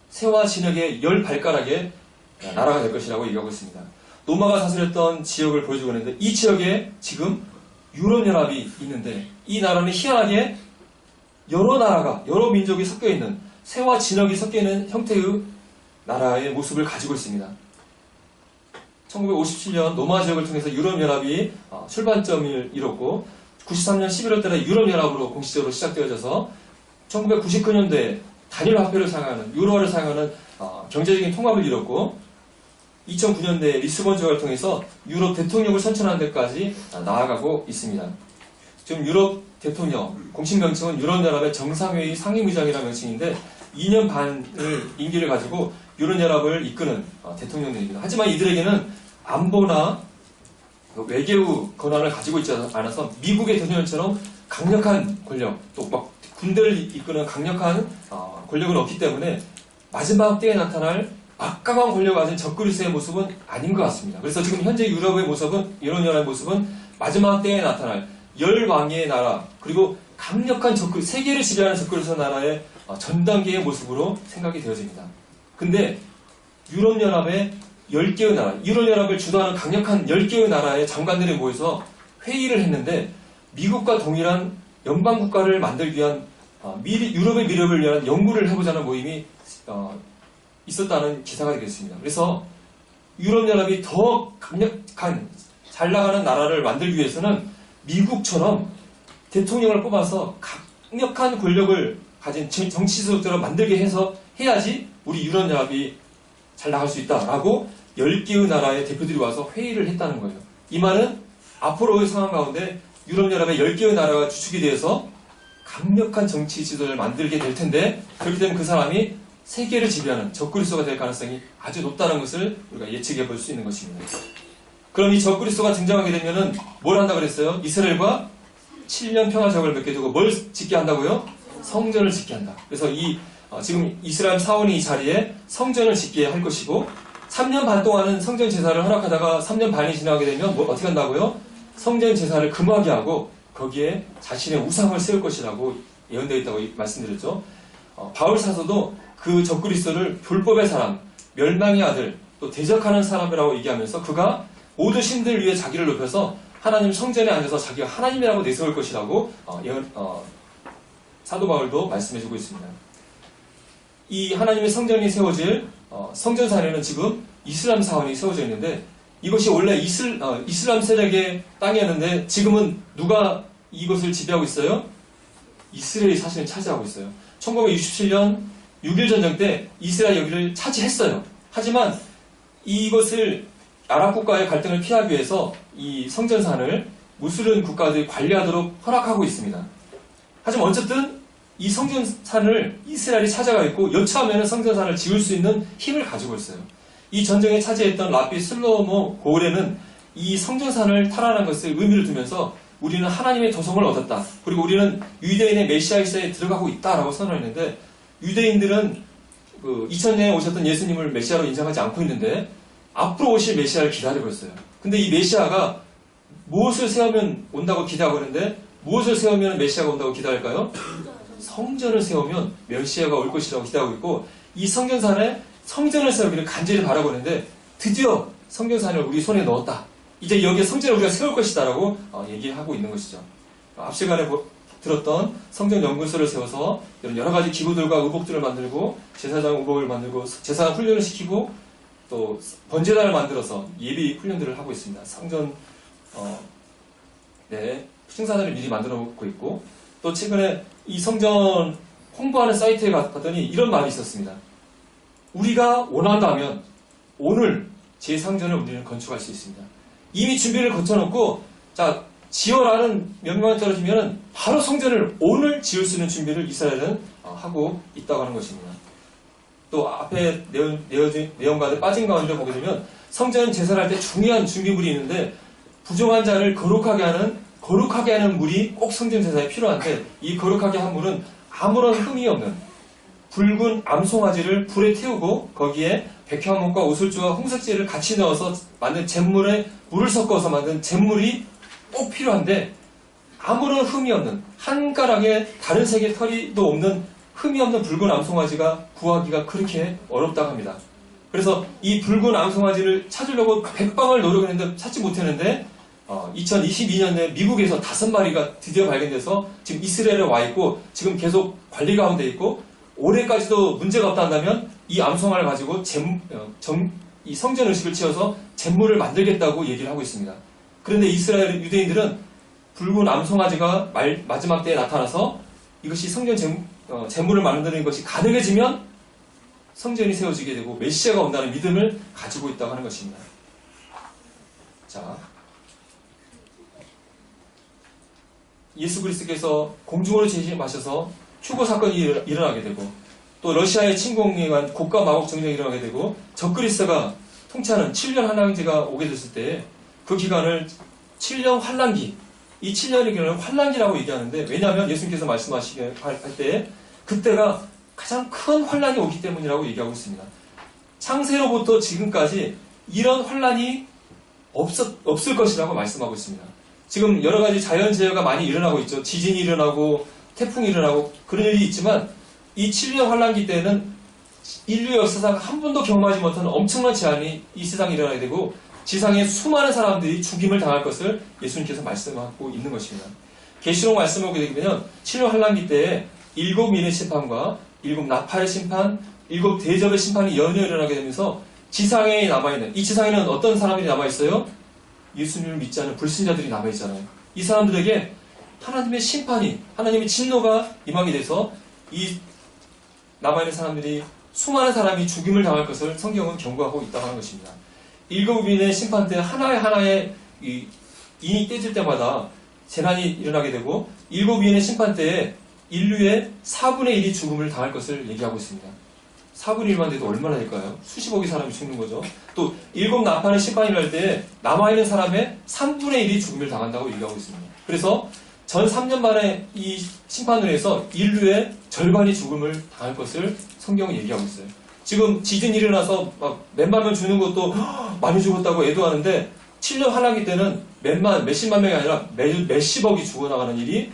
새와 진흙의 10발가락의 나라가 될 것이라고 얘기하고 있습니다. 로마가 다스렸던 지역을 보여주고 있는데 이 지역에 지금 유럽연합이 있는데 이 나라는 희한하게 여러 나라가 여러 민족이 섞여 있는 새와 진흙이 섞여 있는 형태의 나라의 모습을 가지고 있습니다. 1957년 로마 지역을 통해서 유럽연합이 출발점을 이뤘고 93년 11월 달에 유럽연합으로 공식적으로 시작되어져서 1999년도에 단일 화폐를 사용하는 유로화를 사용하는 경제적인 통합을 이뤘고 2009년도에 리스본 조약을 통해서 유럽 대통령을 선출하는 데까지 나아가고 있습니다. 지금 유럽 대통령 공식 명칭은 유럽연합의 정상회의 상임의장이라는 명칭인데 2년 반을 임기를 가지고 유럽연합을 이끄는 대통령들입니다. 하지만 이들에게는 안보나 외교 권한을 가지고 있지 않아서 미국의 대통령처럼 강력한 권력, 또 막 군대를 이끄는 강력한 권력은 없기 때문에 마지막 때에 나타날 막강한 권력을 가진 적그리스도의 모습은 아닌 것 같습니다. 그래서 지금 현재 유럽의 모습은, 유럽연합의 모습은 마지막 때에 나타날 열왕의 나라, 그리고 강력한 세계를 지배하는 적그리스도 나라의 전 단계의 모습으로 생각이 되어집니다. 근데 유럽연합의 10개의 나라, 유럽연합을 주도하는 강력한 10개의 나라의 장관들이 모여서 회의를 했는데 미국과 동일한 연방국가를 만들기 위한 유럽의 미래를 위한 연구를 해보자는 모임이 있었다는 기사가 되겠습니다. 그래서 유럽연합이 더 강력한 잘 나가는 나라를 만들기 위해서는 미국처럼 대통령을 뽑아서 강력한 권력을 가진 정치 지도자를 만들게 해서 해야지 우리 유럽연합이 잘 나갈 수 있다라고 10개의 나라의 대표들이 와서 회의를 했다는 거예요. 이 말은 앞으로의 상황 가운데 유럽연합의 10개의 나라가 주축이 되어서 강력한 정치 지도자를 만들게 될 텐데, 그렇게 되면 그 사람이 세계를 지배하는 적그리스도가 될 가능성이 아주 높다는 것을 우리가 예측해 볼 수 있는 것입니다. 그럼 이 적그리스도가 등장하게 되면은 뭘 한다 그랬어요? 이스라엘과 7년 평화적을 맺게 되고 뭘 짓게 한다고요? 성전을 짓게 한다. 그래서 지금 이스라엘 사원이 이 자리에 성전을 짓게 할 것이고, 3년 반 동안은 성전 제사를 허락하다가 3년 반이 지나게 되면 어떻게 한다고요? 성전 제사를 금하게 하고 거기에 자신의 우상을 세울 것이라고 예언되어 있다고 말씀드렸죠. 바울 사도도 그 적그리스도를 율법의 사람, 멸망의 아들, 또 대적하는 사람이라고 얘기하면서 그가 모든 신들 위해 자기를 높여서 하나님 성전에 앉아서 자기가 하나님이라고 내세울 것이라고 사도 바울도 말씀해주고 있습니다. 이 하나님의 성전이 세워질 성전 사례는 지금 이슬람 사원이 세워져 있는데, 이것이 원래 이슬람 세력의 땅이었는데 지금은 누가 이것을 지배하고 있어요? 이스라엘이 사실은 차지하고 있어요. 1967년 6.1 전쟁 때 이스라엘이 여기를 차지했어요. 하지만 이것을 아랍 국가의 갈등을 피하기 위해서 이 성전산을 무슬림 국가들이 관리하도록 허락하고 있습니다. 하지만 어쨌든 이 성전산을 이스라엘이 찾아가 있고 여차하면 성전산을 지을 수 있는 힘을 가지고 있어요. 이 전쟁에 차지했던 라피 슬로모 고레는 이 성전산을 탈환한 것을 의미를 두면서 우리는 하나님의 도성을 얻었다. 그리고 우리는 유대인의 메시아 시대에 들어가고 있다라고 선언했는데, 유대인들은 2000년에 오셨던 예수님을 메시아로 인정하지 않고 있는데 앞으로 오실 메시아를 기다리고 있어요. 근데 이 메시아가 무엇을 세우면 온다고 기대하고 있는데, 무엇을 세우면 메시아가 온다고 기대할까요? 성전을 세우면 메시아가 올 것이라고 기대하고 있고, 이 성전산에 성전을 세우기를 간절히 바라고 있는데 드디어 성전산을 우리 손에 넣었다. 이제 여기에 성전을 우리가 세울 것이다 라고 얘기하고 있는 것이죠. 앞 시간에 들었던 성전 연구소를 세워서 이런 여러 가지 기구들과 의복들을 만들고 제사장 의복을 만들고 제사장 훈련을 시키고 또 번제단을 만들어서 예비 훈련들을 하고 있습니다. 성전 승사단을 미리 만들어 놓고 있고, 또 최근에 이 성전 홍보하는 사이트에 갔더니 이런 말이 있었습니다. 우리가 원한다면 오늘 제 성전을 우리는 건축할 수 있습니다. 이미 준비를 거쳐놓고 지어라는 명령이 떨어지면 바로 성전을 오늘 지을 수 있는 준비를 이스라엘은 하고 있다고 하는 것입니다. 또 앞에 내용 가운데 빠진 가운데 보게 되면 성전 제사를 할 때 중요한 준비물이 있는데, 부정한 자를 거룩하게 하는 물이 꼭 성전 제사에 필요한데, 이 거룩하게 한 물은 아무런 흠이 없는 붉은 암송아지를 불에 태우고 거기에 백향목과 오술주와 홍색재를 같이 넣어서 만든 잿물에 물을 섞어서 만든 잿물이 꼭 필요한데, 아무런 흠이 없는 한 가락에 다른 색의 털이도 없는 흠이 없는 붉은 암송아지가 구하기가 그렇게 어렵다고 합니다. 그래서 이 붉은 암송아지를 찾으려고 백방을 노력했는데 찾지 못했는데 2022년에 미국에서 5마리가 드디어 발견돼서 지금 이스라엘에 와 있고 지금 계속 관리 가운데 있고, 올해까지도 문제가 없다 한다면 이 암송아를 가지고 이 성전 의식을 채워서 잿물을 만들겠다고 얘기를 하고 있습니다. 그런데 이스라엘 유대인들은 붉은 암송아지가 마지막 때에 나타나서 이것이 성전 잿물을 만드는 것이 가능해지면 성전이 세워지게 되고 메시아가 온다는 믿음을 가지고 있다고 하는 것입니다. 자, 예수 그리스도께서 공중으로 재림하셔서 휴거 사건이 일어나게 되고, 또 러시아의 침공에 의한 국가 마법 정쟁이 일어나게 되고, 적그리스도가 통치하는 7년 환란기가 오게 됐을 때 그 기간을 7년 환란기, 이 7년의 기간을 환란기라고 얘기하는데, 왜냐하면 예수님께서 말씀하시게 할 때 그때가 가장 큰 환란이 오기 때문이라고 얘기하고 있습니다. 창세로부터 지금까지 이런 환란이 없을 것이라고 말씀하고 있습니다. 지금 여러 가지 자연재해가 많이 일어나고 있죠. 지진이 일어나고 태풍이 일어나고 그런 일이 있지만 이 7년 환란기 때에는 인류 역사상 한 번도 경험하지 못한 엄청난 재앙이 이 세상에 일어나게 되고 지상에 수많은 사람들이 죽임을 당할 것을 예수님께서 말씀하고 있는 것입니다. 계시록 말씀을 보게 되면 7년 환란기 때에 7인의 심판과 7 나팔의 심판, 7 대접의 심판이 연이어 일어나게 되면서 지상에 남아있는, 이 지상에는 어떤 사람들이 남아있어요? 예수님을 믿지 않는 불신자들이 남아있잖아요. 이 사람들에게 하나님의 심판이, 하나님의 진노가 임하게 돼서 이 남아있는 사람들이, 수많은 사람이 죽임을 당할 것을 성경은 경고하고 있다고 하는 것입니다. 7인의 심판 때 하나의 인이 떼질 때마다 재난이 일어나게 되고 7인의 심판 때에 인류의 4분의 1이 죽음을 당할 것을 얘기하고 있습니다. 4분의 1만 돼도 얼마나 될까요? 수십억의 사람이 죽는 거죠. 또 7 나팔의 심판이 일어날 때 남아있는 사람의 3분의 1이 죽음을 당한다고 얘기하고 있습니다. 그래서 전 3년 만에 이 심판을 해서 인류의 절반이 죽음을 당할 것을 성경은 얘기하고 있어요. 지금 지진이 일어나서 막 몇만 명 죽는 것도 많이 죽었다고 애도하는데 7년 환란기 때는 몇십만 명이 아니라 매주 몇십억이 죽어나가는 일이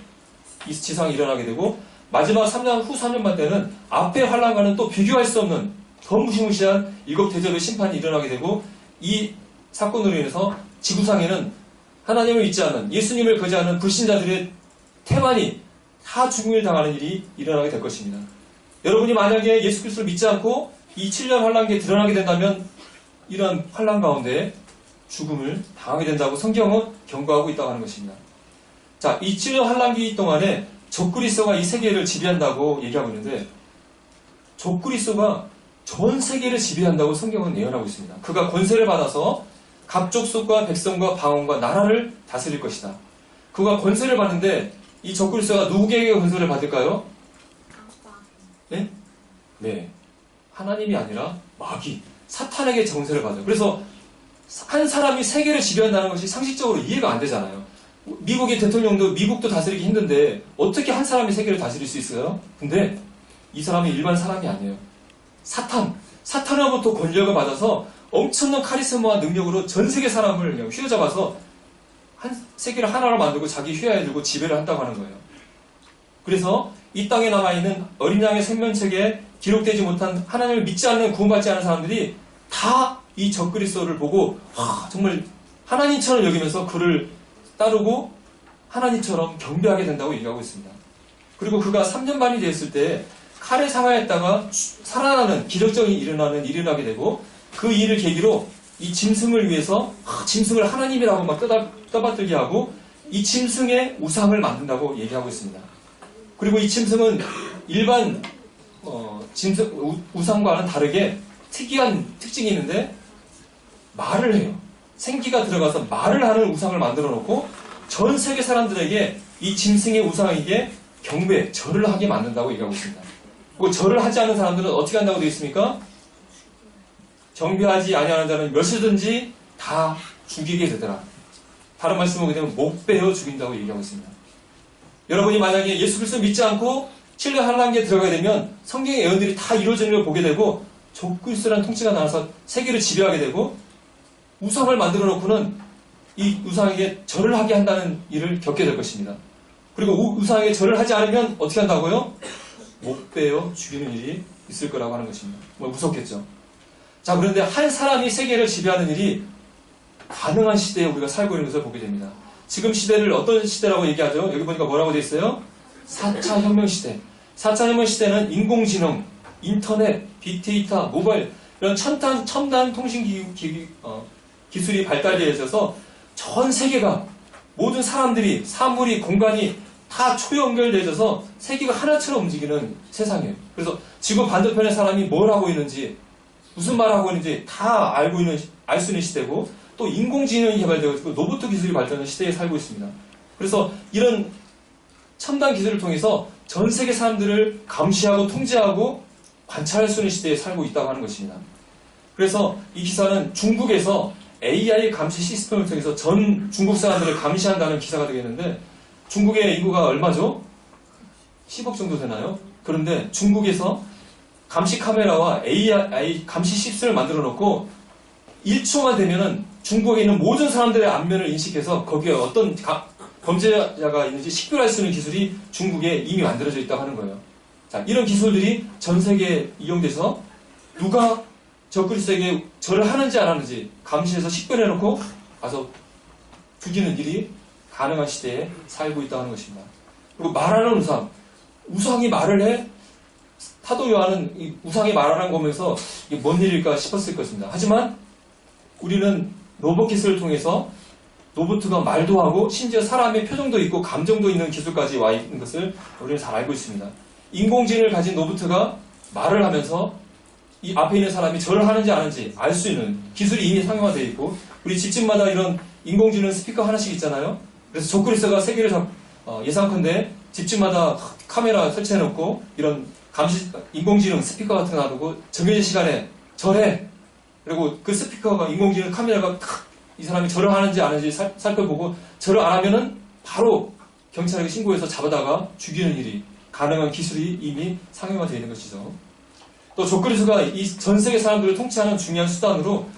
이 지상에 일어나게 되고 마지막 3년 후 3년만 때는 앞의 환란과는 또 비교할 수 없는 더 무시무시한 7 대접의 심판이 일어나게 되고 이 사건으로 인해서 지구상에는 하나님을 믿지 않는 예수님을 거부하는 불신자들의 태반이 다 죽음을 당하는 일이 일어나게 될 것입니다. 여러분이 만약에 예수 그리스도를 믿지 않고 이 7년 환란기에 드러나게 된다면 이런 환란 가운데 죽음을 당하게 된다고 성경은 경고하고 있다고 하는 것입니다. 자, 이 7년 환란기 동안에 적그리스도가 이 세계를 지배한다고 얘기하고 있는데 적그리스도가 전 세계를 지배한다고 성경은 예언하고 있습니다. 그가 권세를 받아서 갑족속과 백성과 방언과 나라를 다스릴 것이다. 그가 권세를 받는데 이 적그리스도가 누구에게 권세를 받을까요? 네? 네. 하나님이 아니라 마귀, 사탄에게 권세를 받아요. 그래서 한 사람이 세계를 지배한다는 것이 상식적으로 이해가 안 되잖아요. 미국의 대통령도 미국도 다스리기 힘든데 어떻게 한 사람이 세계를 다스릴 수 있어요? 근데 이 사람이 일반 사람이 아니에요. 사탄으로부터 권력을 받아서 엄청난 카리스마와 능력으로 전 세계 사람을 그냥 휘어잡아서 한 세계를 하나로 만들고 자기 휘하에 들고 지배를 한다고 하는 거예요. 그래서 이 땅에 남아있는 어린 양의 생명책에 기록되지 못한 하나님을 믿지 않는 구원받지 않은 사람들이 다 이 적그리스도를 보고 정말 하나님처럼 여기면서 그를 따르고 하나님처럼 경배하게 된다고 얘기하고 있습니다. 그리고 그가 3년 반이 됐을 때 칼에 상하였다가 살아나는 기적적인 일어나게 되고 그 일을 계기로 이 짐승을 위해서 짐승을 하나님이라고 막 떠받들게 하고 이 짐승의 우상을 만든다고 얘기하고 있습니다. 그리고 이 짐승은 일반 우상과는 다르게 특이한 특징이 있는데 말을 해요. 생기가 들어가서 말을 하는 우상을 만들어 놓고 전 세계 사람들에게 이 짐승의 우상에게 경배, 절을 하게 만든다고 얘기하고 있습니다. 그리고 절을 하지 않는 사람들은 어떻게 한다고 되어 있습니까? 경배하지 아니하는 자는 몇이든지 다 죽이게 되더라. 다른 말씀을 보게 되면 목 베어 죽인다고 얘기하고 있습니다. 여러분이 만약에 예수 그리스도 믿지 않고 7년 환란기에 들어가게 되면 성경의 예언들이 다 이루어지는 걸 보게 되고 적그리스도라는 통치가 나와서 세계를 지배하게 되고 우상을 만들어 놓고는 이 우상에게 절을 하게 한다는 일을 겪게 될 것입니다. 그리고 우상에게 절을 하지 않으면 어떻게 한다고요? 목 베어 죽이는 일이 있을 거라고 하는 것입니다. 뭐 무섭겠죠. 자, 그런데 한 사람이 세계를 지배하는 일이 가능한 시대에 우리가 살고 있는 것을 보게 됩니다. 지금 시대를 어떤 시대라고 얘기하죠? 여기 보니까 뭐라고 되어 있어요? 4차 혁명 시대. 4차 혁명 시대는 인공지능, 인터넷, 빅데이터, 모바일 이런 첨단 통신 기술이 발달되어져서 전 세계가 모든 사람들이 사물이 공간이 다 초연결되어져서 세계가 하나처럼 움직이는 세상이에요. 그래서 지구 반대편의 사람이 뭘 하고 있는지 무슨 말을 하고 있는지 다 알 수 있는 시대고 또 인공지능이 개발되고 있고 로봇 기술이 발전하는 시대에 살고 있습니다. 그래서 이런 첨단 기술을 통해서 전 세계 사람들을 감시하고 통제하고 관찰할 수 있는 시대에 살고 있다고 하는 것입니다. 그래서 이 기사는 중국에서 AI 감시 시스템을 통해서 전 중국 사람들을 감시한다는 기사가 되겠는데 중국의 인구가 얼마죠? 10억 정도 되나요? 그런데 중국에서 감시 카메라와 AI 감시 시스템을 만들어 놓고 1초만 되면은 중국에 있는 모든 사람들의 안면을 인식해서 거기에 어떤 범죄자가 있는지 식별할 수 있는 기술이 중국에 이미 만들어져 있다고 하는 거예요. 자, 이런 기술들이 전 세계에 이용돼서 누가 적그리스도에게 절을 하는지 안 하는지 감시해서 식별해놓고 가서 죽이는 일이 가능한 시대에 살고 있다고 하는 것입니다. 그리고 말하는 우상. 우상이 말을 해? 사도 요한은 이 우상이 말하는 거 보면서 이게 뭔 일일까 싶었을 것입니다. 하지만 우리는 로봇 기술을 통해서 로봇가 말도 하고 심지어 사람의 표정도 있고 감정도 있는 기술까지 와 있는 것을 우리는 잘 알고 있습니다. 인공지능을 가진 로봇가 말을 하면서 이 앞에 있는 사람이 절을 하는지 안 하는지 알 수 있는 기술이 이미 상용화되어 있고, 우리 집집마다 이런 인공지능 스피커 하나씩 있잖아요. 그래서 적그리스도가 세계를 예상컨대 집집마다 카메라 설치해놓고 이런 인공지능 스피커 같은 거 놔두고 정해진 시간에 절해. 그리고 그 스피커가 인공지능 카메라가 이 사람이 절을 하는지 안 하는지 살펴보고 절을 안 하면은 바로 경찰에게 신고해서 잡아다가 죽이는 일이 가능한 기술이 이미 상용화되어 있는 것이죠. 또 적그리스도가 이 전 세계 사람들을 통치하는 중요한 수단으로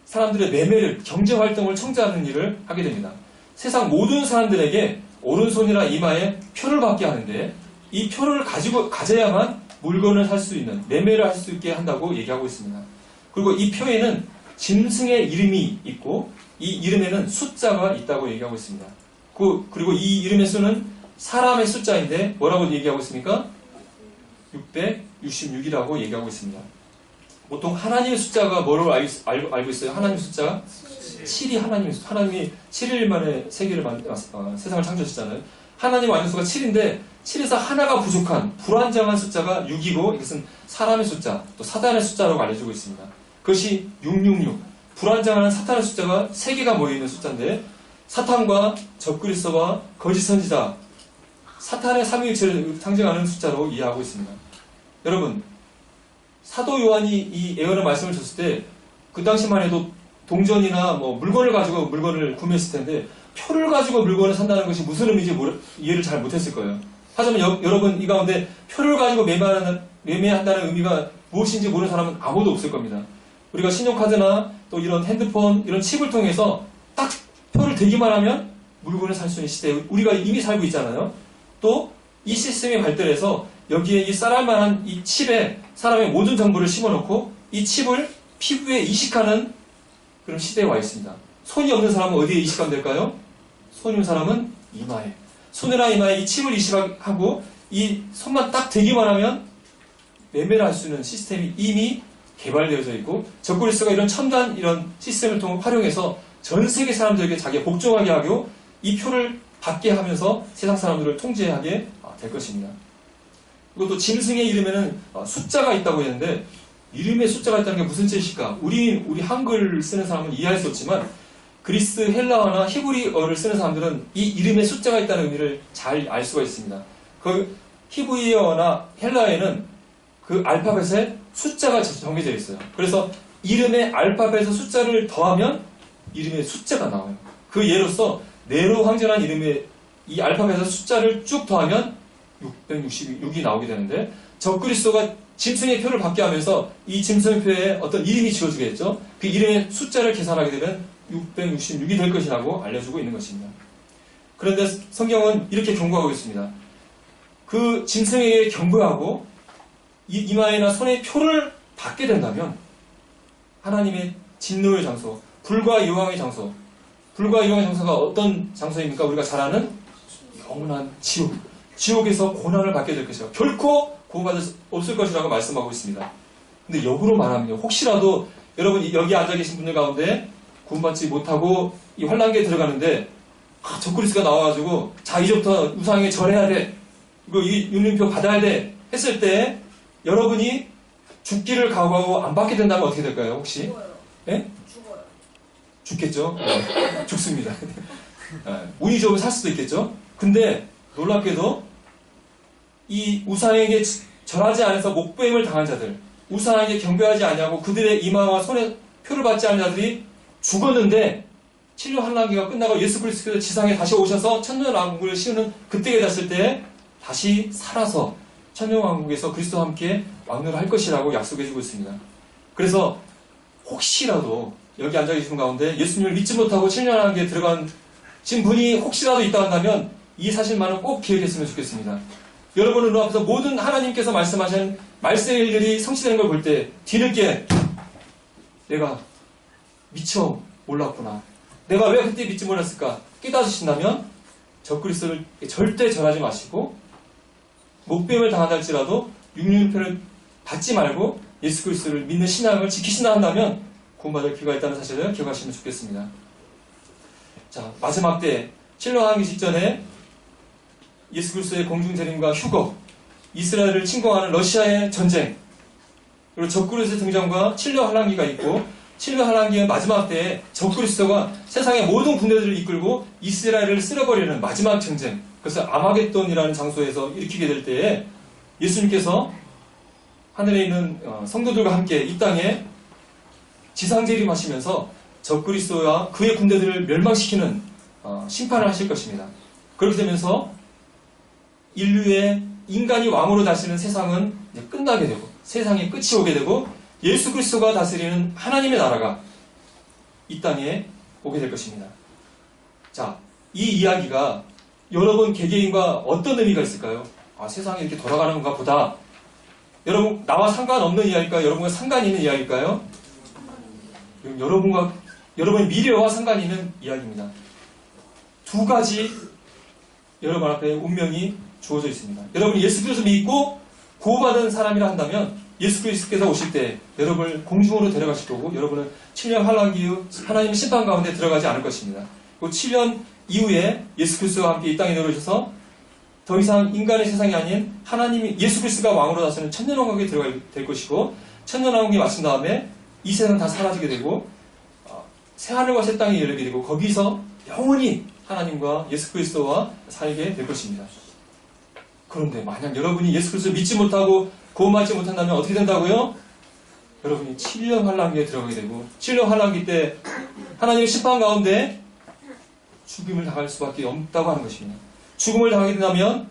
사람들의 매매를, 경제활동을 청지하는 일을 하게 됩니다. 세상 모든 사람들에게 오른손이나 이마에 표를 받게 하는데 이 표를 가져야만 물건을 살 수 있는, 매매를 할 수 있게 한다고 얘기하고 있습니다. 그리고 이 표에는 짐승의 이름이 있고 이 이름에는 숫자가 있다고 얘기하고 있습니다. 그리고 이 이름의 수는 사람의 숫자인데 뭐라고 얘기하고 있습니까? 666이라고 얘기하고 있습니다. 보통 하나님의 숫자가 뭐라고 알고 있어요? 하나님의 숫자가 7이 하나님이 7일 만에 세상을 창조하셨잖아요. 하나님 완전수가 7인데 7에서 하나가 부족한 불완전한 숫자가 6이고, 이것은 사람의 숫자, 또 사단의 숫자라고 알려주고 있습니다. 그것이 666, 불완전한 사탄의 숫자가 3개가 모여있는 숫자인데, 사탄과 적그리스도와 거짓 선지자, 사탄의 삼위일체를 상징하는 숫자로 이해하고 있습니다. 여러분, 사도 요한이 이 예언의 말씀을 줬을 때 그 당시만 해도 동전이나 물건을 가지고 물건을 구매했을 텐데 표를 가지고 물건을 산다는 것이 무슨 의미인지 이해를 잘 못했을 거예요. 하지만 여러분 이 가운데 표를 가지고 매매한다는 의미가 무엇인지 모르는 사람은 아무도 없을 겁니다. 우리가 신용카드나 또 이런 핸드폰, 이런 칩을 통해서 딱 표를 대기만 하면 물건을 살 수 있는 시대에 우리가 이미 살고 있잖아요. 또 이 시스템이 발달해서 여기에 이 쌀만한 이 칩에 사람의 모든 정보를 심어놓고 이 칩을 피부에 이식하는 그런 시대에 와 있습니다. 손이 없는 사람은 어디에 이식하면 될까요? 손이 없는 사람은 이마에. 손이나 이마에 이 칩을 이식하고 이 손만 딱 대기만 하면 매매를 할 수 있는 시스템이 이미 개발되어져 있고, 적그리스도가 이런 첨단 이런 시스템을 활용해서 전 세계 사람들에게 자기가 복종하게 하고 이 표를 받게 하면서 세상 사람들을 통제하게 될 것입니다. 그리고 또 짐승의 이름에는 숫자가 있다고 했는데, 이름에 숫자가 있다는 게 무슨 뜻일까? 우리 한글 쓰는 사람은 이해할 수 없지만 그리스 헬라어나 히브리어를 쓰는 사람들은 이 이름에 숫자가 있다는 의미를 잘 알 수가 있습니다. 그 히브리어나 헬라어에는 그 알파벳에 숫자가 정해져 있어요. 그래서 이름에 알파벳에 숫자를 더하면 이름에 숫자가 나와요. 그 예로서 네로 황제라는 이름에 이 알파벳에 숫자를 쭉 더하면 666이 나오게 되는데, 적그리스도가 짐승의 표를 받게 하면서 이 짐승의 표에 어떤 이름이 지어지겠죠. 그 이름의 숫자를 계산하게 되면 666이 될 것이라고 알려주고 있는 것입니다. 그런데 성경은 이렇게 경고하고 있습니다. 그 짐승에게 경고하고 이마에나 손에 표를 받게 된다면 하나님의 진노의 장소, 불과 여호와의 장소, 불과 여호와의 장소가 어떤 장소입니까? 우리가 잘 아는 영원한 지옥에서 고난을 받게 될 것이요 결코 구원받을 수 없을 것이라고 말씀하고 있습니다. 근데 역으로 말하면요, 혹시라도 여러분 여기 앉아 계신 분들 가운데 구원받지 못하고 이 환난기에 들어가는데 적그리스도가 나와가지고 자 이제부터 우상에게 절해야 돼, 이거 이 윤림표 받아야 돼 했을 때 여러분이 죽기를 각오하고 안 받게 된다면 어떻게 될까요? 혹시? 죽어요. 예? 죽어요. 죽겠죠? 네. 죽습니다. 운이 좋으면 살 수도 있겠죠? 근데 놀랍게도 이 우상에게 절하지 않아서 목배임을 당한 자들, 우상에게 경배하지 아니하고 그들의 이마와 손에 표를 받지 않은 자들이 죽었는데 7년 환난기가 끝나고 예수 그리스도께서 지상에 다시 오셔서 천년왕국을 씌우는 그때에 됐을 때 다시 살아서 천년왕국에서 그리스도와 함께 왕노를 할 것이라고 약속해주고 있습니다. 그래서 혹시라도 여기 앉아 계신 가운데 예수님을 믿지 못하고 7년 한게 들어간 지금 분이 혹시라도 있다 한다면 이 사실만은 꼭 기억했으면 좋겠습니다. 여러분은 눈앞에서 모든 하나님께서 말씀하신 말씀의 일들이 성취되는 걸 볼 때 뒤늦게 내가 미처 몰랐구나. 내가 왜 그때 믿지 못했을까? 깨닫으신다면 적그리스도를 절대 전하지 마시고 목뱀을 당한다 할지라도 육륜표를 받지 말고 예수 그리스도를 믿는 신앙을 지키신다 한다면 구원받을 기회가 있다는 사실을 기억하시면 좋겠습니다. 자, 마지막 때 신령하기 직전에 예수 그리스도의 공중재림과 휴거, 이스라엘을 침공하는 러시아의 전쟁, 그리고 적그리스도의 등장과 7년 환란기가 있고 7년 환란기의 마지막 때에 적그리스도가 세상의 모든 군대들을 이끌고 이스라엘을 쓸어버리는 마지막 전쟁, 그래서 아마겟돈이라는 장소에서 일으키게 될 때에 예수님께서 하늘에 있는 성도들과 함께 이 땅에 지상재림하시면서 적그리스도와 그의 군대들을 멸망시키는 심판을 하실 것입니다. 그렇게 되면서 인류의 인간이 왕으로 다스리는 세상은 이제 끝나게 되고 세상의 끝이 오게 되고 예수 그리스도가 다스리는 하나님의 나라가 이 땅에 오게 될 것입니다. 자, 이 이야기가 여러분 개개인과 어떤 의미가 있을까요? 아, 세상이 이렇게 돌아가는 건가 보다. 여러분, 나와 상관없는 이야기일까요? 여러분과 상관이 있는 이야기일까요? 여러분의 미래와 상관이 있는 이야기입니다. 두 가지 여러분 앞에 운명이 주어져 있습니다. 여러분이 예수 그리스도 믿고 구원받은 사람이라 한다면 예수 그리스도께서 오실 때 여러분을 공중으로 데려가실 거고 여러분은 7년 환란기 이후 하나님의 심판 가운데 들어가지 않을 것입니다. 그 7년 이후에 예수 그리스도와 함께 이 땅에 내려오셔서 더 이상 인간의 세상이 아닌 하나님이 예수 그리스도가 왕으로 다스리는 천년왕국에 들어가게 될 것이고 천년왕국이 마친 다음에 이 세상은 다 사라지게 되고 새하늘과 새 땅이 열리게 되고 거기서 영원히 하나님과 예수 그리스도와 살게 될 것입니다. 그런데 만약 여러분이 예수 그리스도를 믿지 못하고 구원받지 못한다면 어떻게 된다고요? 여러분이 7년 환란기에 들어가게 되고 7년 환란기 때 하나님의 심판 가운데 죽음을 당할 수밖에 없다고 하는 것입니다. 죽음을 당하게 된다면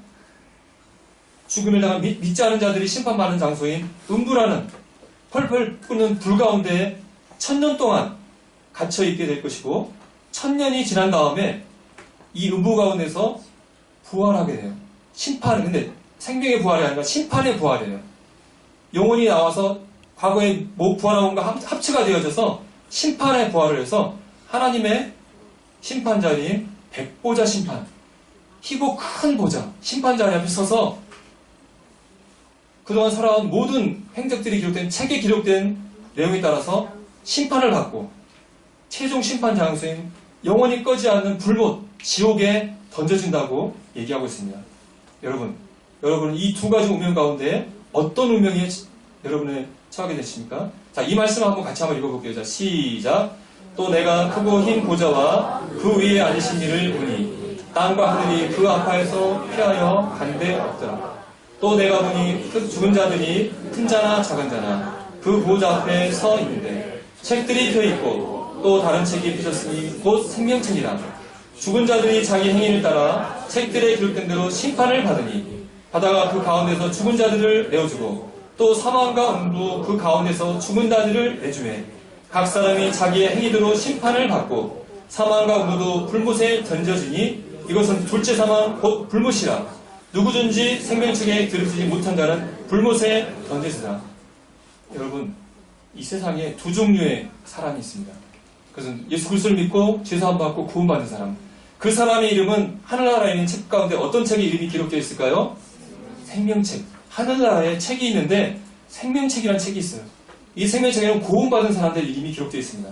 죽음을 당한 믿지 않은 자들이 심판받는 장소인 음부라는 펄펄 끓는 불 가운데 1000년 동안 갇혀있게 될 것이고 1000년이 지난 다음에 이 음부 가운데서 부활하게 돼요. 근데 생명의 부활이 아니라 심판의 부활이에요. 영혼이 나와서 과거에 부활한 것과 합체가 되어져서 심판의 부활을 해서 하나님의 심판자리인 백보자 심판, 희고 큰 보자, 심판자리 앞에 서서 그동안 살아온 모든 행적들이 기록된 책에 기록된 내용에 따라서 심판을 받고 최종 심판 장소인 영원히 꺼지 않는 불못, 지옥에 던져진다고 얘기하고 있습니다. 여러분은 이 두 가지 운명 가운데 어떤 운명에 여러분을 처하게 되십니까? 자, 이 말씀 한번 같이 한번 읽어볼게요. 자, 시작. 또 내가 크고 흰 보좌와 그 위에 앉으신 이를 보니 땅과 하늘이 그 앞에서 피하여 간데 없더라. 또 내가 보니 죽은 자들이 큰 자나 작은 자나 그 보좌 앞에 서 있는데 책들이 펴있고 또 다른 책이 펴졌으니 곧 생명책이라. 죽은 자들이 자기 행위를 따라 책들에 기록된 대로 심판을 받으니 바다가 그 가운데서 죽은 자들을 내어주고 또 사망과 음부 그 가운데서 죽은 자들을 내주매 각 사람이 자기의 행위대로 심판을 받고 사망과 음부도 불못에 던져지니 이것은 둘째 사망 곧 불못이라. 누구든지 생명책에 들어주지 못한 자는 불못에 던져지라. 여러분, 이 세상에 두 종류의 사람이 있습니다. 그것은 예수 그리스도를 믿고 죄사함 받고 구원받는 사람. 그 사람의 이름은 하늘나라에 있는 책 가운데 어떤 책의 이름이 기록되어 있을까요? 생명책. 하늘나라에 책이 있는데 생명책이라는 책이 있어요. 이 생명책에는 구원받은 사람들 이름이 기록되어 있습니다.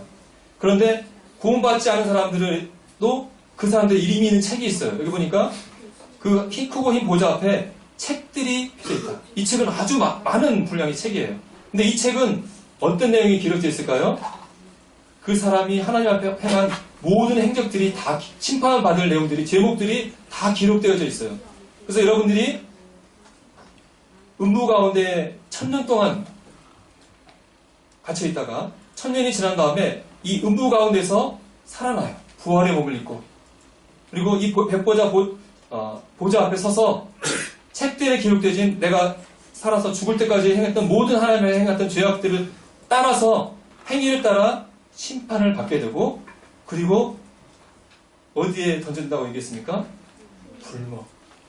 그런데 구원받지 않은 사람들도 그 사람들 이름이 있는 책이 있어요. 여기 보니까 그 크고 흰 보좌 앞에 책들이 펴져 있다. 이 책은 아주 많은 분량의 책이에요. 근데 이 책은 어떤 내용이 기록되어 있을까요? 그 사람이 하나님 앞에 행한 모든 행적들이 다 심판을 받을 내용들이, 제목들이 다 기록되어져 있어요. 그래서 여러분들이 음부 가운데 1000년 동안 갇혀있다가 1000년이 지난 다음에 이 음부 가운데서 살아나요. 부활의 몸을 입고. 그리고 이 백보자 보좌 앞에 서서 책들에 기록되진 내가 살아서 죽을 때까지 행했던 모든 하나님의 행했던 죄악들을 따라서 행위를 따라 심판을 받게 되고, 그리고 어디에 던진다고 얘기했습니까?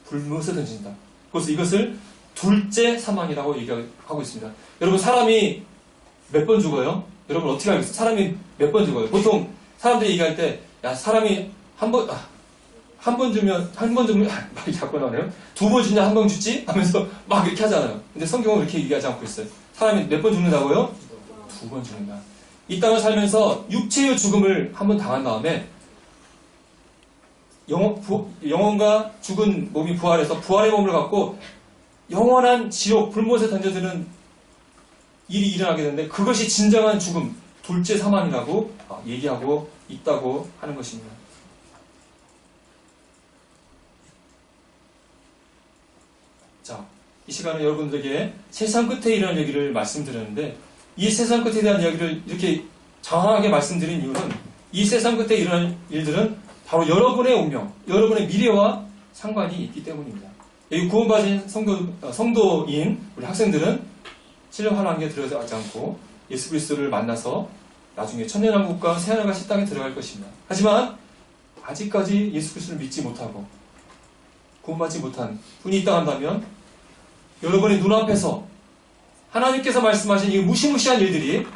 불못에 던진다. 그래서 이것을 둘째 사망이라고 얘기하고 있습니다. 여러분, 사람이 몇 번 죽어요? 여러분 어떻게 알겠어요? 사람이 몇 번 죽어요? 보통 사람들이 얘기할 때, 야, 사람이 한 번 죽으면 막 자꾸 나오네요. 두 번 죽냐, 한 번 죽지? 하면서 막 이렇게 하잖아요. 근데 성경은 그렇게 얘기하지 않고 있어요. 사람이 몇 번 죽는다고요? 2번 죽는다. 이 땅을 살면서 육체의 죽음을 한 번 당한 다음에 영혼과 죽은 몸이 부활해서 부활의 몸을 갖고 영원한 지옥, 불못에 던져지는 일이 일어나게 되는데, 그것이 진정한 죽음, 둘째 사망이라고 얘기하고 있다고 하는 것입니다. 자, 이 시간에 여러분들에게 세상 끝에 일어난 얘기를 말씀드렸는데, 이 세상 끝에 대한 이야기를 이렇게 장황하게 말씀드린 이유는, 이 세상 끝에 일어난 일들은 바로 여러분의 운명, 여러분의 미래와 상관이 있기 때문입니다. 여기 구원받은 성도인 우리 학생들은 신령하나님께 들어가지 않고 예수 그리스도를 만나서 나중에 천년왕국과 새하늘과 새 땅에 들어갈 것입니다. 하지만 아직까지 예수 그리스도를 믿지 못하고 구원받지 못한 분이 있다 한다면, 여러분의 눈앞에서 하나님께서 말씀하신 이 무시무시한 일들이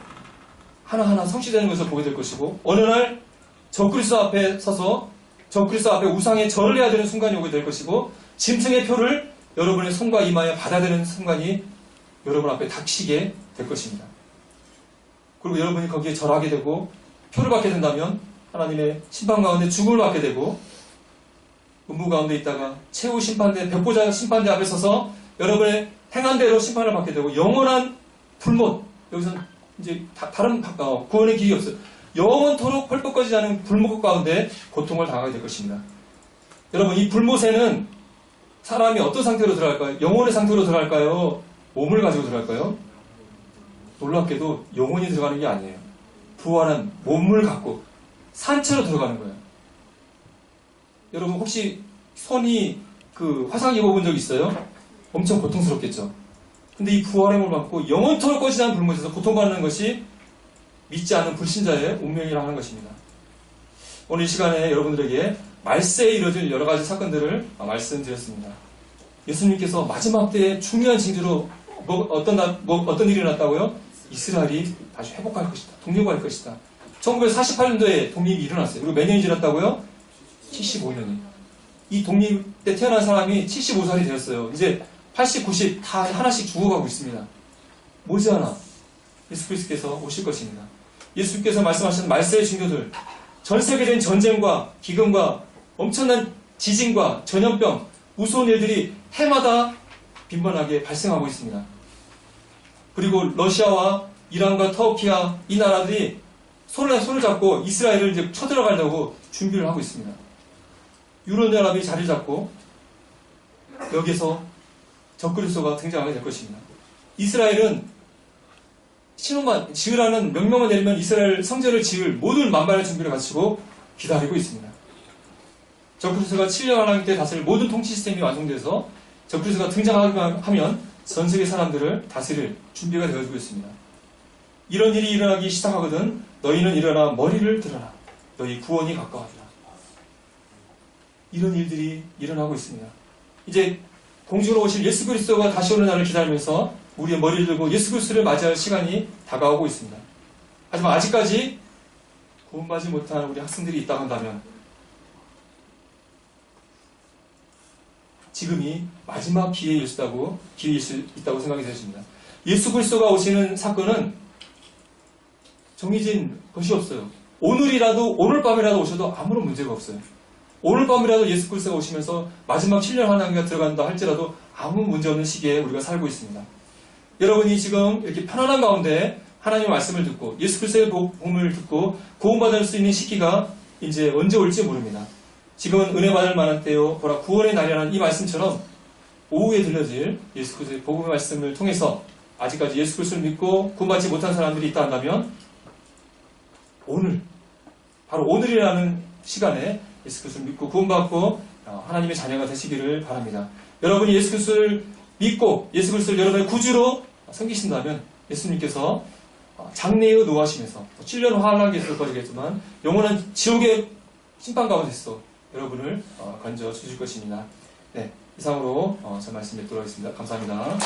하나하나 성취되는 것을 보게 될 것이고, 어느 날 적그리스도 앞에 서서 적그리스도 앞에 우상에 절을 해야 되는 순간이 오게 될 것이고, 짐승의 표를 여러분의 손과 이마에 받아야 되는 순간이 여러분 앞에 닥치게 될 것입니다. 그리고 여러분이 거기에 절하게 되고 표를 받게 된다면 하나님의 심판 가운데 죽음을 받게 되고, 음부 가운데 있다가 최후 심판대, 백보자 심판대 앞에 서서 여러분의 행한 대로 심판을 받게 되고, 영원한 불못, 여기서는 이제 다른 구원의 길이 없어요. 영원토록 펄펄 꺼지지 않은 불못 가운데 고통을 당하게 될 것입니다. 여러분, 이 불못에는 사람이 어떤 상태로 들어갈까요? 영혼의 상태로 들어갈까요? 몸을 가지고 들어갈까요? 놀랍게도 영혼이 들어가는 게 아니에요. 부활한 몸을 갖고 산채로 들어가는 거예요. 여러분, 혹시 손이 화상 입어본 적 있어요? 엄청 고통스럽겠죠. 근데 이 부활의 몸을 갖고 영원토록 꺼지지 않은 불못에서 고통받는 것이 믿지 않는 불신자의 운명이라고 하는 것입니다. 오늘 이 시간에 여러분들에게 말세에 이뤄질 여러 가지 사건들을 말씀드렸습니다. 예수님께서 마지막 때의 중요한 징조로 어떤 일이 일어났다고요? 이스라엘이 다시 회복할 것이다. 독립할 것이다. 1948년도에 독립이 일어났어요. 그리고 몇 년이 지났다고요? 75년이. 이 독립 때 태어난 사람이 75살이 되었어요. 이제 80, 90 다 하나씩 죽어가고 있습니다. 머지않아 예수 그리스도께서 오실 것입니다. 예수께서 말씀하신 말세의 징조들, 전 세계적인 전쟁과 기근과 엄청난 지진과 전염병, 무서운 일들이 해마다 빈번하게 발생하고 있습니다. 그리고 러시아와 이란과 터키와 이 나라들이 손을 잡고 이스라엘을 이제 쳐들어가려고 준비를 하고 있습니다. 유럽연합이 자리를 잡고 여기서 적그리스도가 등장하게 될 것입니다. 이스라엘은 신호만 지으라는 명령만 내리면 이스라엘 성전을 지을 모든 만반의 준비를 갖추고 기다리고 있습니다. 적그리스도가 7년 하나님 때 다스릴 모든 통치 시스템이 완성돼서 적그리스도가 등장하기만 하면 전 세계 사람들을 다스릴 준비가 되어지고 있습니다. 이런 일이 일어나기 시작하거든 너희는 일어나 머리를 들어라. 너희 구원이 가까워지라. 이런 일들이 일어나고 있습니다. 이제 공주로 오실 예수 그리스도가 다시 오는 날을 기다리면서 우리의 머리를 들고 예수 그리스도를 맞이할 시간이 다가오고 있습니다. 하지만 아직까지 구원받지 못한 우리 학생들이 있다고 한다면 지금이 마지막 기회일 수 있다고 생각이 되십니다. 예수 그리스도가 오시는 사건은 정해진 것이 없어요. 오늘 밤이라도 오셔도 아무런 문제가 없어요. 오늘 밤이라도 예수 그리스도가 오시면서 마지막 7년 하나님과 들어간다 할지라도 아무 문제 없는 시기에 우리가 살고 있습니다. 여러분이 지금 이렇게 편안한 가운데 하나님의 말씀을 듣고 예수 그리스도의 복음을 듣고 구원받을 수 있는 시기가 이제 언제 올지 모릅니다. 지금은 은혜 받을 만한 때요 보라 구원의 날이라는 이 말씀처럼 오후에 들려질 예수 그리스도의 복음의 말씀을 통해서 아직까지 예수 그리스도를 믿고 구원받지 못한 사람들이 있다 한다면 오늘 바로 오늘이라는 시간에 예수 그리스도를 믿고 구원받고 하나님의 자녀가 되시기를 바랍니다. 여러분이 예수 그리스도를 믿고 예수 그리스도를 여러분의 구주로 섬기신다면 예수님께서 장래의 노하심에서 7년 환란이 있을 거겠지만 영원한 지옥의 심판 가운데서 여러분을 건져 주실 것입니다. 네, 이상으로 제 말씀 뵙도록 하겠습니다. 감사합니다.